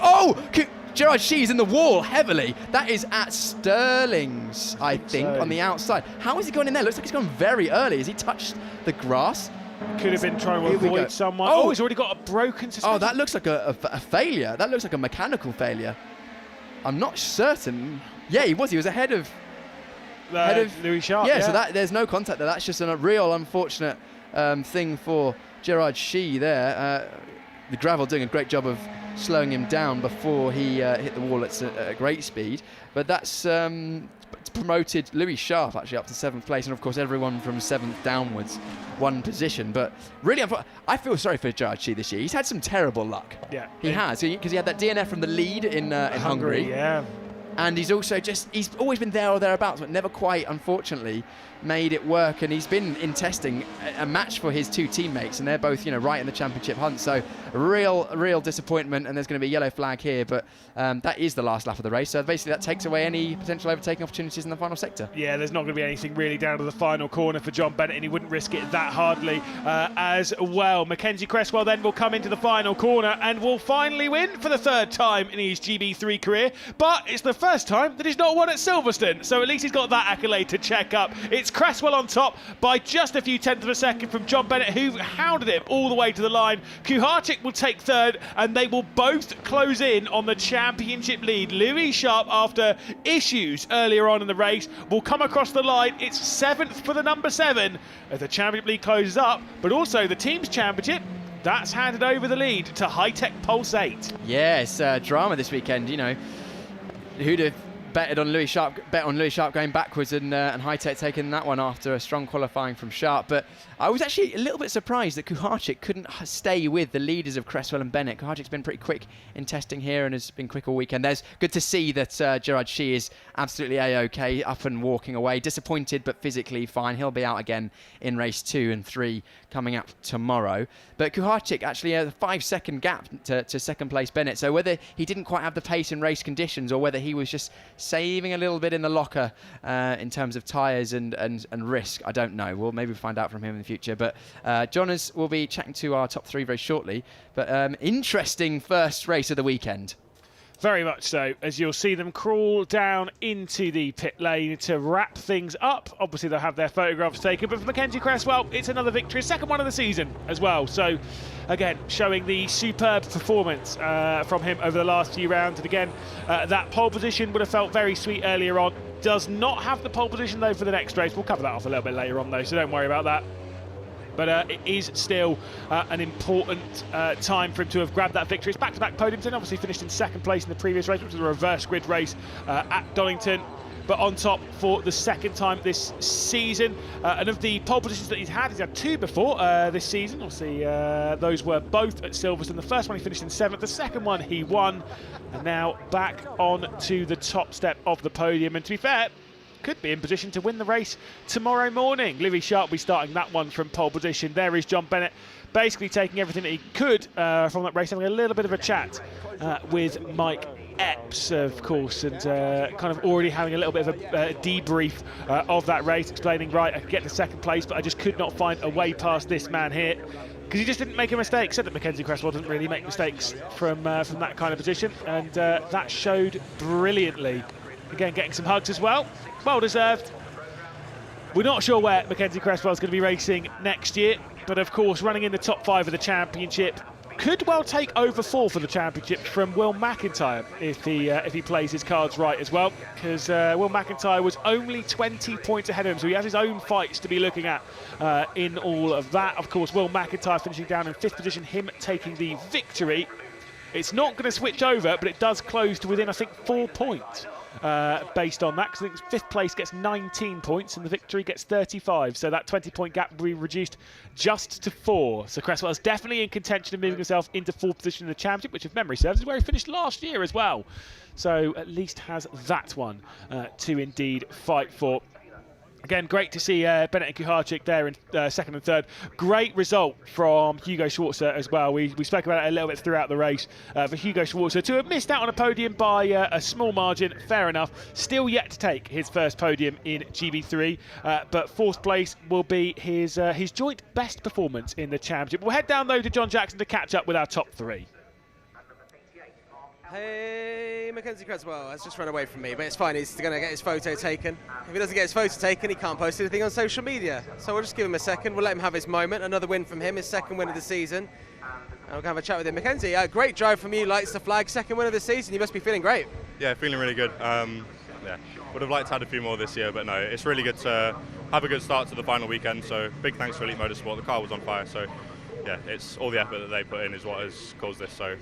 Gerard Shee's in the wall heavily. That is at Sterling's, I think, on the outside. How is he going in there? Looks like he's gone very early. Has he touched the grass? Could have been trying to avoid someone. He's already got a broken suspension. Oh, that looks like a failure. That looks like a mechanical failure. I'm not certain. Yeah, he was ahead of Louis Sharp. Yeah, so there's no contact there. That's just a real unfortunate thing for Gerard Shee there. The gravel doing a great job of slowing him down before he hit the wall at a great speed. But that's promoted Louis Sharp actually up to 7th place, and of course everyone from 7th downwards one position. But really, I feel sorry for Gerard Shee this year. He's had some terrible luck. Yeah, he has, because he had that DNF from the lead in Hungary. Yeah. And he's also he's always been there or thereabouts, but never quite, unfortunately, made it work. And he's been in testing a match for his 2 teammates, and they're both, right in the championship hunt. So real disappointment, and there's going to be a yellow flag here. But that is the last lap of the race. So basically that takes away any potential overtaking opportunities in the final sector. Yeah, there's not going to be anything really down to the final corner for Jon Bennett, and he wouldn't risk it that hardly as well. Mackenzie Cresswell then will come into the final corner and will finally win for the 3rd time in his GB3 career. But it's the first time that he's not won at Silverstone, so at least he's got that accolade to check up. It's Cresswell on top by just a few tenths of a second from Jon Bennett, who hounded him all the way to the line. Kuharczyk will take 3rd, and they will both close in on the championship lead. Louis Sharp, after issues earlier on in the race, will come across the line. It's 7th for the number 7 as the championship lead closes up, but also the team's championship, that's handed over the lead to High-Tech Pulse 8. Yeah, it's drama this weekend. Who'd have bet on Louis Sharp going backwards, and High-Tech taking that one after a strong qualifying from Sharp. But I was actually a little bit surprised that Kuharczyk couldn't stay with the leaders of Cresswell and Bennett. Kuharczyk's been pretty quick in testing here and has been quick all weekend. There's good to see that Gerard Shee is absolutely A-OK, up and walking away. Disappointed, but physically fine. He'll be out again in race 2 and 3 coming up tomorrow. But Kuharczyk actually has a 5-second gap to 2nd place Bennett. So whether he didn't quite have the pace in race conditions, or whether he was just saving a little bit in the locker in terms of tyres and risk, I don't know. We'll maybe find out from him in the future. But Jonas will be chatting to our top 3 very shortly. But interesting first race of the weekend. Very much so, as you'll see them crawl down into the pit lane to wrap things up. Obviously, they'll have their photographs taken, but for Mackenzie Cresswell, it's another victory, 2nd one of the season as well. So, again, showing the superb performance from him over the last few rounds. And again, that pole position would have felt very sweet earlier on. Does not have the pole position, though, for the next race. We'll cover that off a little bit later on, though, so don't worry about that. But it is still an important time for him to have grabbed that victory. It's back-to-back podiums, and obviously finished in 2nd place in the previous race, which was a reverse grid race at Donington. But on top for the 2nd time this season. And of the pole positions that he's had 2 before this season. Obviously, those were both at Silverstone. The first one he finished in 7th, the second one he won. And now back on to the top step of the podium. And to be fair, could be in position to win the race tomorrow morning. Louis Sharp will be starting that one from pole position. There is Jon Bennett, basically taking everything that he could from that race, having a little bit of a chat with Mike Epps, of course, and kind of already having a little bit of a debrief of that race, explaining, right, I could get to 2nd place, but I just could not find a way past this man here, because he just didn't make a mistake. Said that Mackenzie Cresswell doesn't really make mistakes from that kind of position, and that showed brilliantly. Again, getting some hugs as well. Well deserved. We're not sure where Mackenzie Cresswell is going to be racing next year, but of course, running in the top 5 of the championship could well take over 4 for the championship from Will McIntyre if he plays his cards right as well, because Will McIntyre was only 20 points ahead of him, so he has his own fights to be looking at in all of that. Of course, Will McIntyre finishing down in 5th position, him taking the victory. It's not going to switch over, but it does close to within, I think, 4 points. Based on that, because I think 5th place gets 19 points and the victory gets 35, so that 20-point gap will be reduced just to 4. So Cresswell is definitely in contention of moving himself into 4th position in the championship, which, if memory serves, is where he finished last year as well. So at least has that one to indeed fight for. Again, great to see Bennett and Kuharczyk there in 2nd and 3rd. Great result from Hugo Schwarzer as well. We spoke about it a little bit throughout the race. For Hugo Schwarzer to have missed out on a podium by a small margin, fair enough. Still yet to take his first podium in GB3, but 4th place will be his joint best performance in the championship. We'll head down though to Jon Jackson to catch up with our top 3. Hey, Mackenzie Cresswell has just run away from me, but it's fine. He's going to get his photo taken. If he doesn't get his photo taken, he can't post anything on social media. So we'll just give him a second. We'll let him have his moment. Another win from him, his 2nd win of the season. And we'll have a chat with him. Mackenzie, great drive from you. Lights the flag, 2nd win of the season. You must be feeling great. Yeah, feeling really good. Yeah, would have liked to have a few more this year, but no, it's really good to have a good start to the final weekend. So big thanks to Elite Motorsport. The car was on fire, so yeah, it's all the effort that they put in is what has caused this. So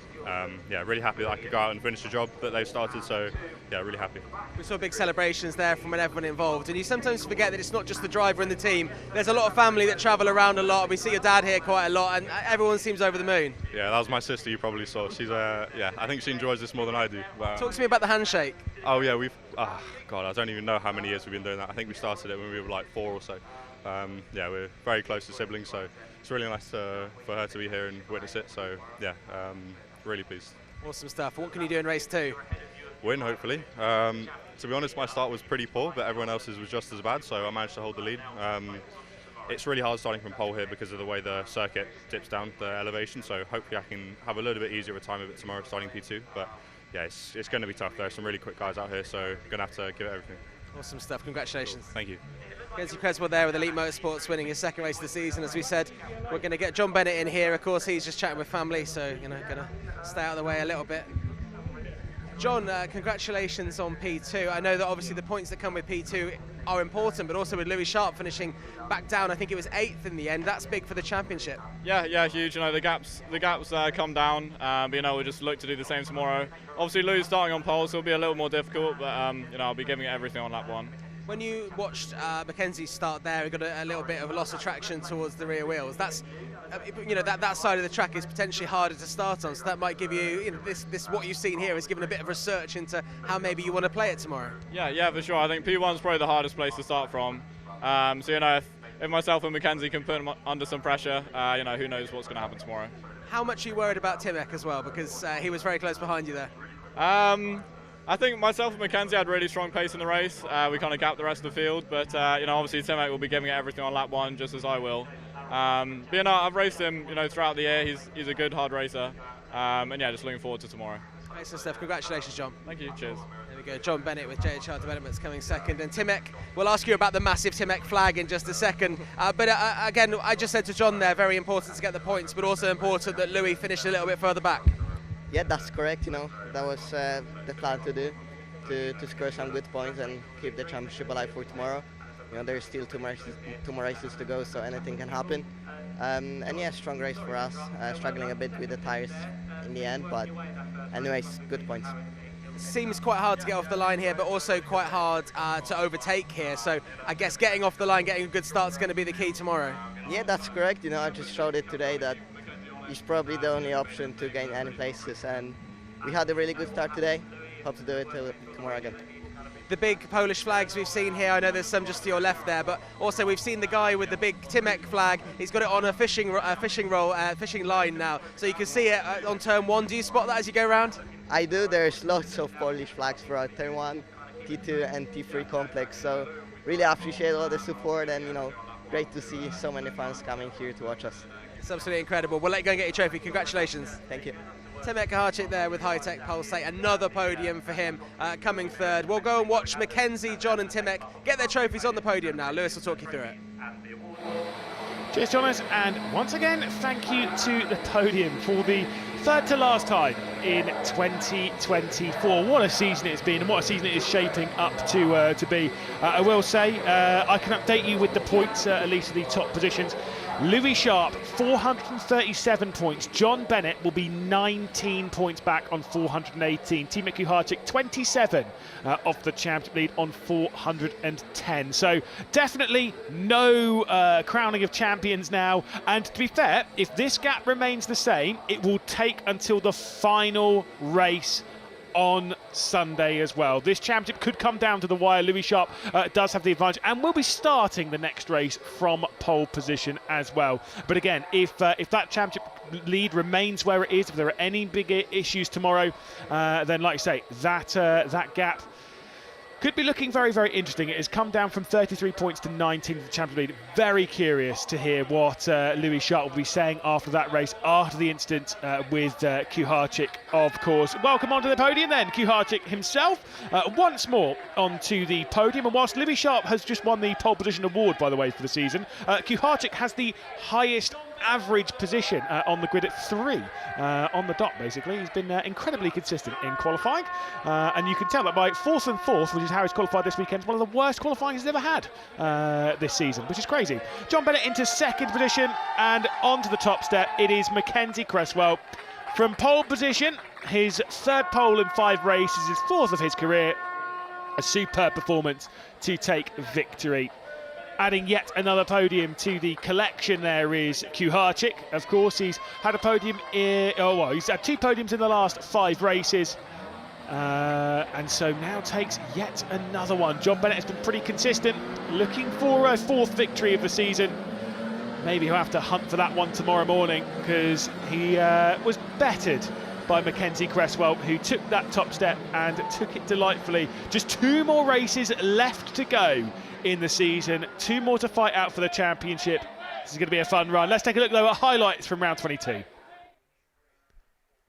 yeah, really happy that I could go out and finish the job that they've started. So yeah, really happy. We saw big celebrations there from everyone involved, and you sometimes forget that it's not just the driver and the team. There's a lot of family that travel around a lot. We see your dad here quite a lot, and everyone seems over the moon. Yeah, that was my sister. You probably saw. She's yeah, I think she enjoys this more than I do. But, talk to me about the handshake. Oh yeah, God, I don't even know how many years we've been doing that. I think we started it when we were like 4 or so. Yeah, we're very close to siblings, so it's really nice for her to be here and witness it. So yeah, really pleased. Awesome stuff. What can you do in race 2? Win, hopefully. To be honest, my start was pretty poor, but everyone else's was just as bad, so I managed to hold the lead. It's really hard starting from pole here because of the way the circuit dips down the elevation, so hopefully I can have a little bit easier of a time of it tomorrow starting P2. But yeah, it's going to be tough. There are some really quick guys out here, so I'm going to have to give it everything. Awesome stuff. Congratulations. Cool. Thank you. Mackenzie Creswell there with Elite Motorsports winning his second race of the season. As we said, we're going to get John Bennett in here. Of course, he's just chatting with family, so going to stay out of the way a little bit. John, congratulations on P2. I know that obviously the points that come with P2 are important, but also with Louis Sharp finishing back down, I think it was 8th in the end. That's big for the championship. Yeah, huge. You know, the gaps come down, but you know, we'll just look to do the same tomorrow. Obviously, Louis starting on pole, so it'll be a little more difficult, but you know, I'll be giving it everything on lap 1. When you watched Mackenzie start there, he got a little bit of a loss of traction towards the rear wheels. That's, you know, that side of the track is potentially harder to start on, so that might give you, this what you've seen here is given a bit of research into how maybe you want to play it tomorrow. Yeah, for sure. I think P1's probably the hardest place to start from. So you know, if myself and Mackenzie can put him under some pressure, you know, who knows what's going to happen tomorrow. How much are you worried about Timek as well, because he was very close behind you there? I think myself and Mackenzie had really strong pace in the race. We kind of gapped the rest of the field, but you know, obviously Timek will be giving it everything on lap 1, just as I will. But you know, I've raced him, you know, throughout the year. He's a good hard racer, and yeah, just looking forward to tomorrow. Excellent stuff. Congratulations, John. Thank you. Cheers. There we go. John Bennett with JHR Developments coming second, and Timek. We'll ask you about the massive Timek flag in just a second. But again, I just said to John there, very important to get the points, but also important that Louis finished a little bit further back. Yeah, that's correct. You know, that was the plan to do, to score some good points and keep the championship alive for tomorrow. You know, there's still two more races to go, so anything can happen. And yeah, strong race for us. Struggling a bit with the tires in the end, but anyways, good points. Seems quite hard to get off the line here, but also quite hard to overtake here. So I guess getting off the line, getting a good start is going to be the key tomorrow. Yeah, that's correct. You know, I just showed it today that it's probably the only option to gain any places, and we had a really good start today. Hope to do it tomorrow again. The big Polish flags we've seen here, I know there's some just to your left there, but also we've seen the guy with the big Timek flag. He's got it on a fishing line now, so you can see it on turn 1. Do you spot that as you go around? I do. There's lots of Polish flags throughout turn 1, T2 and T3 complex, so really appreciate all the support, and you know, great to see so many fans coming here to watch us. It's absolutely incredible. We'll let you go and get your trophy. Congratulations. Thank you. Timek Kuharczyk there with High-Tech Pulsate, another podium for him, coming third. We'll go and watch Mackenzie, John and Timek get their trophies on the podium now. Lewis will talk you through it. Cheers, Jonas, and once again, thank you to the podium for the third to last time in 2024. What a season it's been, and what a season it is shaping up to be. I will say, I can update you with the points, at least of the top positions. Louis Sharp, 437 points. John Bennett will be 19 points back on 418. Timek Kuharczyk, 27 off the championship lead on 410. So definitely no crowning of champions now. And to be fair, if this gap remains the same, it will take until the final race on Sunday as well. This championship could come down to the wire. Louis Sharp does have the advantage and will be starting the next race from pole position as well. But again, if that championship lead remains where it is, if there are any bigger issues tomorrow, then like I say, that gap could be looking very, very interesting. It has come down from 33 points to 19 for the champion lead. Very curious to hear what Louis Sharp will be saying after that race, after the incident with Kuharczyk, of course. Welcome onto the podium then, Kuharczyk himself, once more onto the podium. And whilst Louis Sharp has just won the pole position award, by the way, for the season, Kuharczyk has the highest average position on the grid at 3 on the dot, basically. He's been incredibly consistent in qualifying, and you can tell that by 4th and 4th, which is how he's qualified this weekend, one of the worst qualifying he's ever had this season, which is crazy. Jon Bennett into 2nd position, and onto the top step, it is Mackenzie Cresswell. From pole position, his 3rd pole in 5 races, his 4th of his career. A superb performance to take victory. Adding yet another podium to the collection there is Kuharczyk. Of course, he's had a podium he's had 2 podiums in the last 5 races. And so now takes yet another one. Jon Bennett has been pretty consistent, looking for a 4th victory of the season. Maybe he'll have to hunt for that one tomorrow morning, because he was bettered by Mackenzie Cresswell, who took that top step and took it delightfully. Just 2 more races left to go in the season, 2 more to fight out for the championship. This is going to be a fun run. Let's take a look though at highlights from round 22.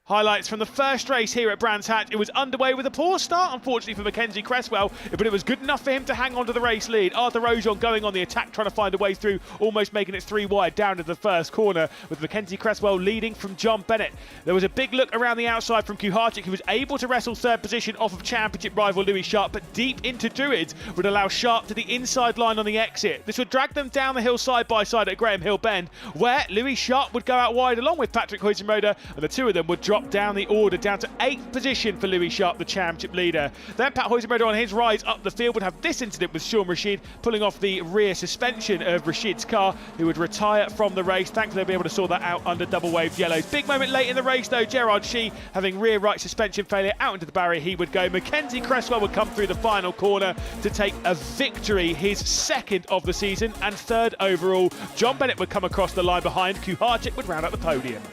Highlights from the first race here at Brands Hatch. It was underway with a poor start, unfortunately, for Mackenzie Cresswell, but it was good enough for him to hang on to the race lead. Arthur Rojon going on the attack, trying to find a way through, almost making it 3 wide down to the first corner, with Mackenzie Cresswell leading from Jon Bennett. There was a big look around the outside from Kuharczyk, who was able to wrestle 3rd position off of championship rival Louis Sharp, but deep into Druids would allow Sharp to the inside line on the exit. This would drag them down the hill side by side at Graham Hill Bend, where Louis Sharp would go out wide along with Patrick Huizenroda, and the 2 of them would drop down the order down to 8th position for Louis Sharp, the championship leader. Then Pat Huizenroda on his rise up the field would have this incident with Sean Rashid pulling off the rear suspension of Rashid's car, who would retire from the race. Thankfully they'll be able to sort that out under double waved yellows. Big moment late in the race though, Gerard Shee having rear right suspension failure, out into the barrier he would go. Mackenzie Cresswell would come through the final corner to take a victory, his 2nd of the season and 3rd overall. Jon Bennett would come across the line behind. Kuharczyk would round out the podium.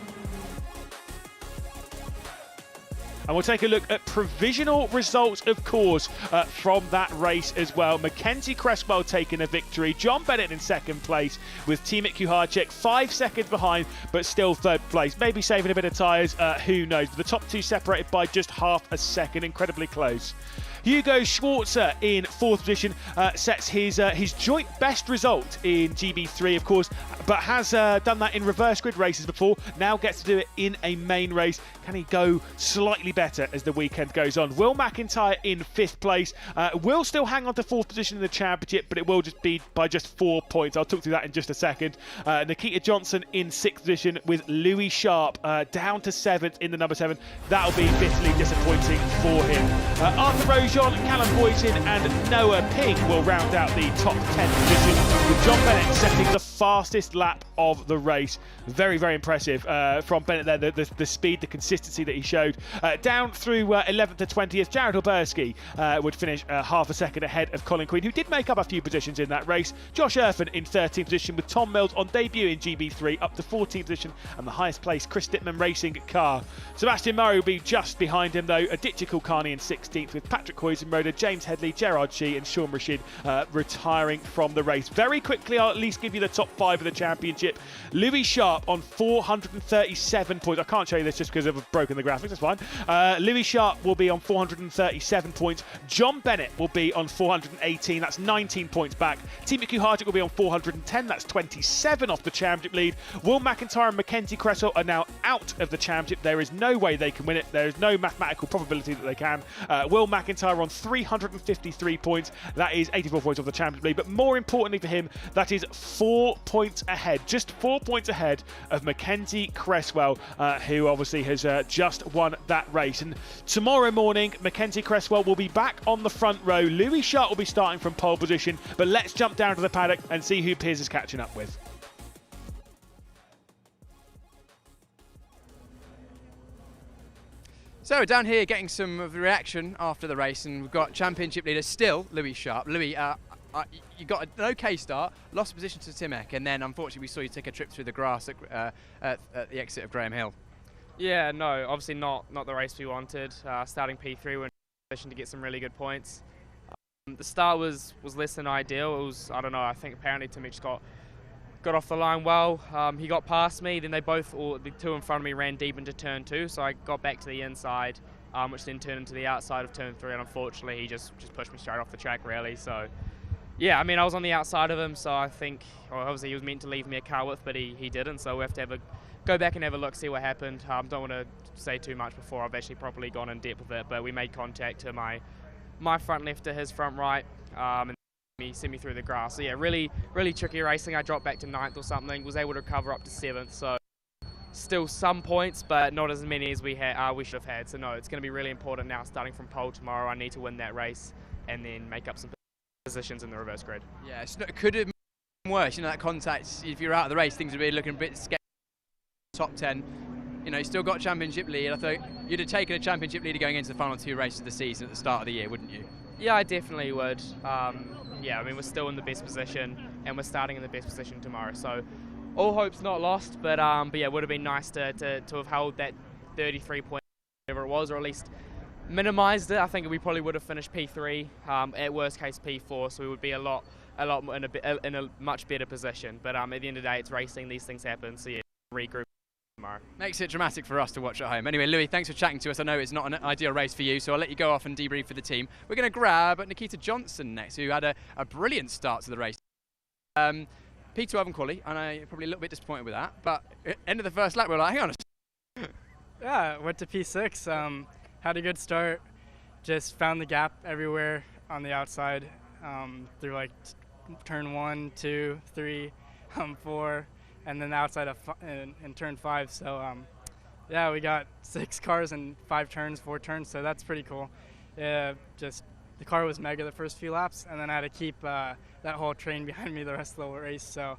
And we'll take a look at provisional results, of course, from that race as well. Mackenzie Cresswell taking a victory. Jon Bennett in 2nd place with Teammate Kuharczyk 5 seconds behind, but still 3rd place. Maybe saving a bit of tyres, who knows. But the top 2 separated by just half a second, incredibly close. Hugo Schwarzer in 4th position sets his joint best result in GB3, of course, but has done that in reverse grid races before. Now gets to do it in a main race. Can he go slightly better as the weekend goes on? Will McIntyre in 5th place. Will still hang on to 4th position in the championship, but it will just be by just 4 points. I'll talk through that in just a second. Nikita Johnson in 6th position with Louis Sharp down to 7th in the number 7. That'll be bitterly disappointing for him. Arthur Rojon, Callum Boyton and Noah Ping will round out the top 10 position, with Jon Bennett setting the fastest lap of the race. Very, very impressive from Bennett there, the speed, the consistency that he showed. Down through 11th to 20th, Jared Hilberski would finish half a second ahead of Colin Queen, who did make up a few positions in that race. Josh Erfan in 13th position, with Tom Mills on debut in GB3 up to 14th position, and the highest placed Chris Dittman racing car. Sebastian Murray will be just behind him though. Adichie Kulkarni in 16th, with Patrick Huizenroda, James Headley, Gerard Shee and Sean Rashid retiring from the race. Very quickly, I'll at least give you the top 5 of the championship. Louis Sharp on 437 points. I can't show you this just because I've broken the graphics, that's fine. Louis Sharp will be on 437 points. Jon Bennett will be on 418, that's 19 points back. Teammate Kuharczyk will be on 410, that's 27 off the championship lead. Will McIntyre and Mackenzie Cresswell are now out of the championship. There is no way they can win it. There is no mathematical probability that they can. Will McIntyre on 353 points. That is 84 points off the championship lead. But more importantly for him, that is 4 points ahead. Just 4 points ahead of Mackenzie Cresswell, who obviously has just won that race. And tomorrow morning, Mackenzie Cresswell will be back on the front row. Louis Sharp will be starting from pole position. But let's jump down to the paddock and see who Piers is catching up with. So down here getting some of the reaction after the race, and we've got championship leader still Louis Sharp. Louis, you got an okay start, lost position to Timek, and then unfortunately we saw you take a trip through the grass at the exit of Graham Hill. Yeah, no, obviously not the race we wanted. Starting P3, we're in a position to get some really good points. The start was less than ideal. It was, I don't know, I think apparently Timek just got off the line well. He got past me, then they both, or the 2 in front of me, ran deep into turn 2, so I got back to the inside, which then turned into the outside of turn 3, and unfortunately he just pushed me straight off the track really. So Yeah, I mean, I was on the outside of him, so I think, well, obviously he was meant to leave me a car width, but he didn't, so we have to go back and have a look, see what happened. Don't want to say too much before I've actually properly gone in depth with it, but we made contact to my front left to his front right, and he sent me through the grass. So yeah, really, really tricky racing. I dropped back to 9th or something, was able to recover up to 7th, so still some points, but not as many as we should have had. So no, it's going to be really important now, starting from pole tomorrow. I need to win that race and then make up some positions in the reverse grid. Yeah, could it been worse? You know, that contact, if you're out of the race, things would be looking a bit sketchy. Top 10, you know, you still got championship lead. I thought you'd have taken a championship leader going into the final 2 races of the season at the start of the year, wouldn't you? Yeah, I definitely would. Yeah, I mean, we're still in the best position, and we're starting in the best position tomorrow. So all hope's not lost, but yeah, it would have been nice to have held that 33 point, whatever it was, or at least minimised it. I think we probably would have finished P3, at worst case P4, so we would be a lot more in a much better position. But at the end of the day, it's racing; these things happen. So yeah, regroup tomorrow. Makes it dramatic for us to watch at home. Anyway, Louis, thanks for chatting to us. I know it's not an ideal race for you, so I'll let you go off and debrief for the team. We're going to grab Nikita Johnson next, who had a brilliant start to the race. P12 and quali, and I'm probably a little bit disappointed with that. But end of the first lap, we're like, hang on a second. Yeah, went to P6. Had a good start. Just found the gap everywhere on the outside through like turn 1, 2, 3, 4, and then the outside of in turn 5. So yeah, we got 6 cars in 5 turns, 4 turns. So that's pretty cool. Yeah, just the car was mega the first few laps, and then I had to keep that whole train behind me the rest of the race. So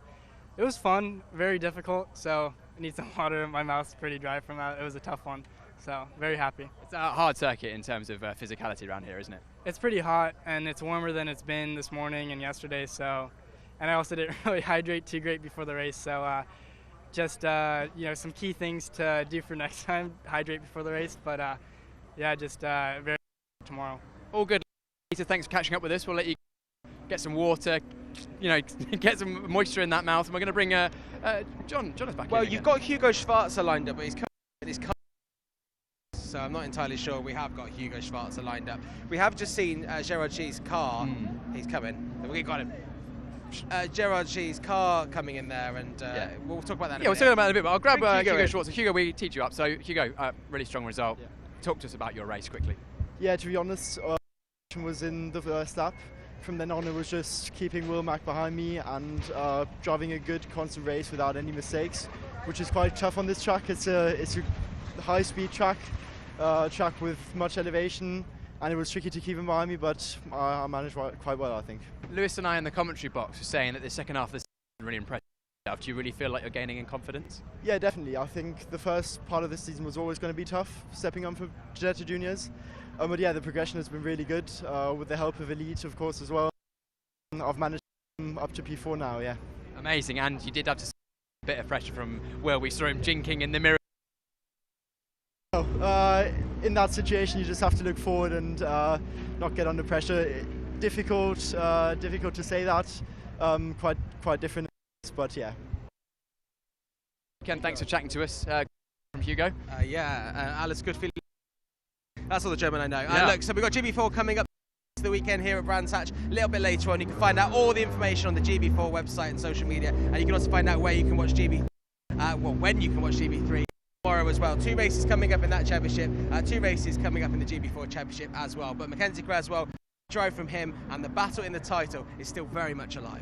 it was fun, very difficult. So I need some water. My mouth's pretty dry from that. It was a tough one. So very happy. It's a hard circuit in terms of physicality around here, isn't it? It's pretty hot, and it's warmer than it's been this morning and yesterday. So, and I also didn't really hydrate too great before the race. So just you know, some key things to do for next time: hydrate before the race. But yeah, just very tomorrow. All good. Lisa, thanks for catching up with us. We'll let you get some water, you know, get some moisture in that mouth, and we're going to bring Jon is back. Well, you've got Hugo Schwarzer lined up, but he's coming in his car, so I'm not entirely sure we have got Hugo Schwarzer lined up. We have just seen Gerard Shee's car. He's coming. We've got him. Gerard Shee's car coming in there, and we'll talk about that in a minute. We'll talk about that in a bit, but I'll grab Hugo in. Schwarzer. Hugo, we teed you up. So, Hugo, really strong result. Yeah. Talk to us about your race quickly. Yeah, to be honest, was in the first lap. From then on, it was just keeping Will Mack behind me and driving a good, constant race without any mistakes, which is quite tough on this track. It's a high-speed track, track with much elevation, and it was tricky to keep him behind me, but I managed quite well, I think. Lewis and I in the commentary box were saying that the second half of the season was really impressive. Do you really feel like you're gaining in confidence? Yeah, definitely. I think the first part of the season was always going to be tough, stepping on for Jetta Juniors. But yeah, the progression has been really good, with the help of Elite, of course, as well. I've managed up to P4 now, yeah. Amazing, and you did have to see a bit of pressure from Will. We saw him jinking in the mirror. In that situation, you just have to look forward and not get under pressure. Difficult to say that. Quite different, but yeah. Ken, thanks for chatting to us. From Hugo. Alice Goodfield. That's all the German I know. Yeah. Look, so we've got GB4 coming up the weekend here at Brands Hatch. A little bit later on, you can find out all the information on the GB4 website and social media, and you can also find out where you can watch when you can watch GB3 tomorrow as well. 2 races coming up in that championship, 2 races coming up in the GB4 championship as well. But Mackenzie Cresswell, drive from him, and the battle in the title is still very much alive.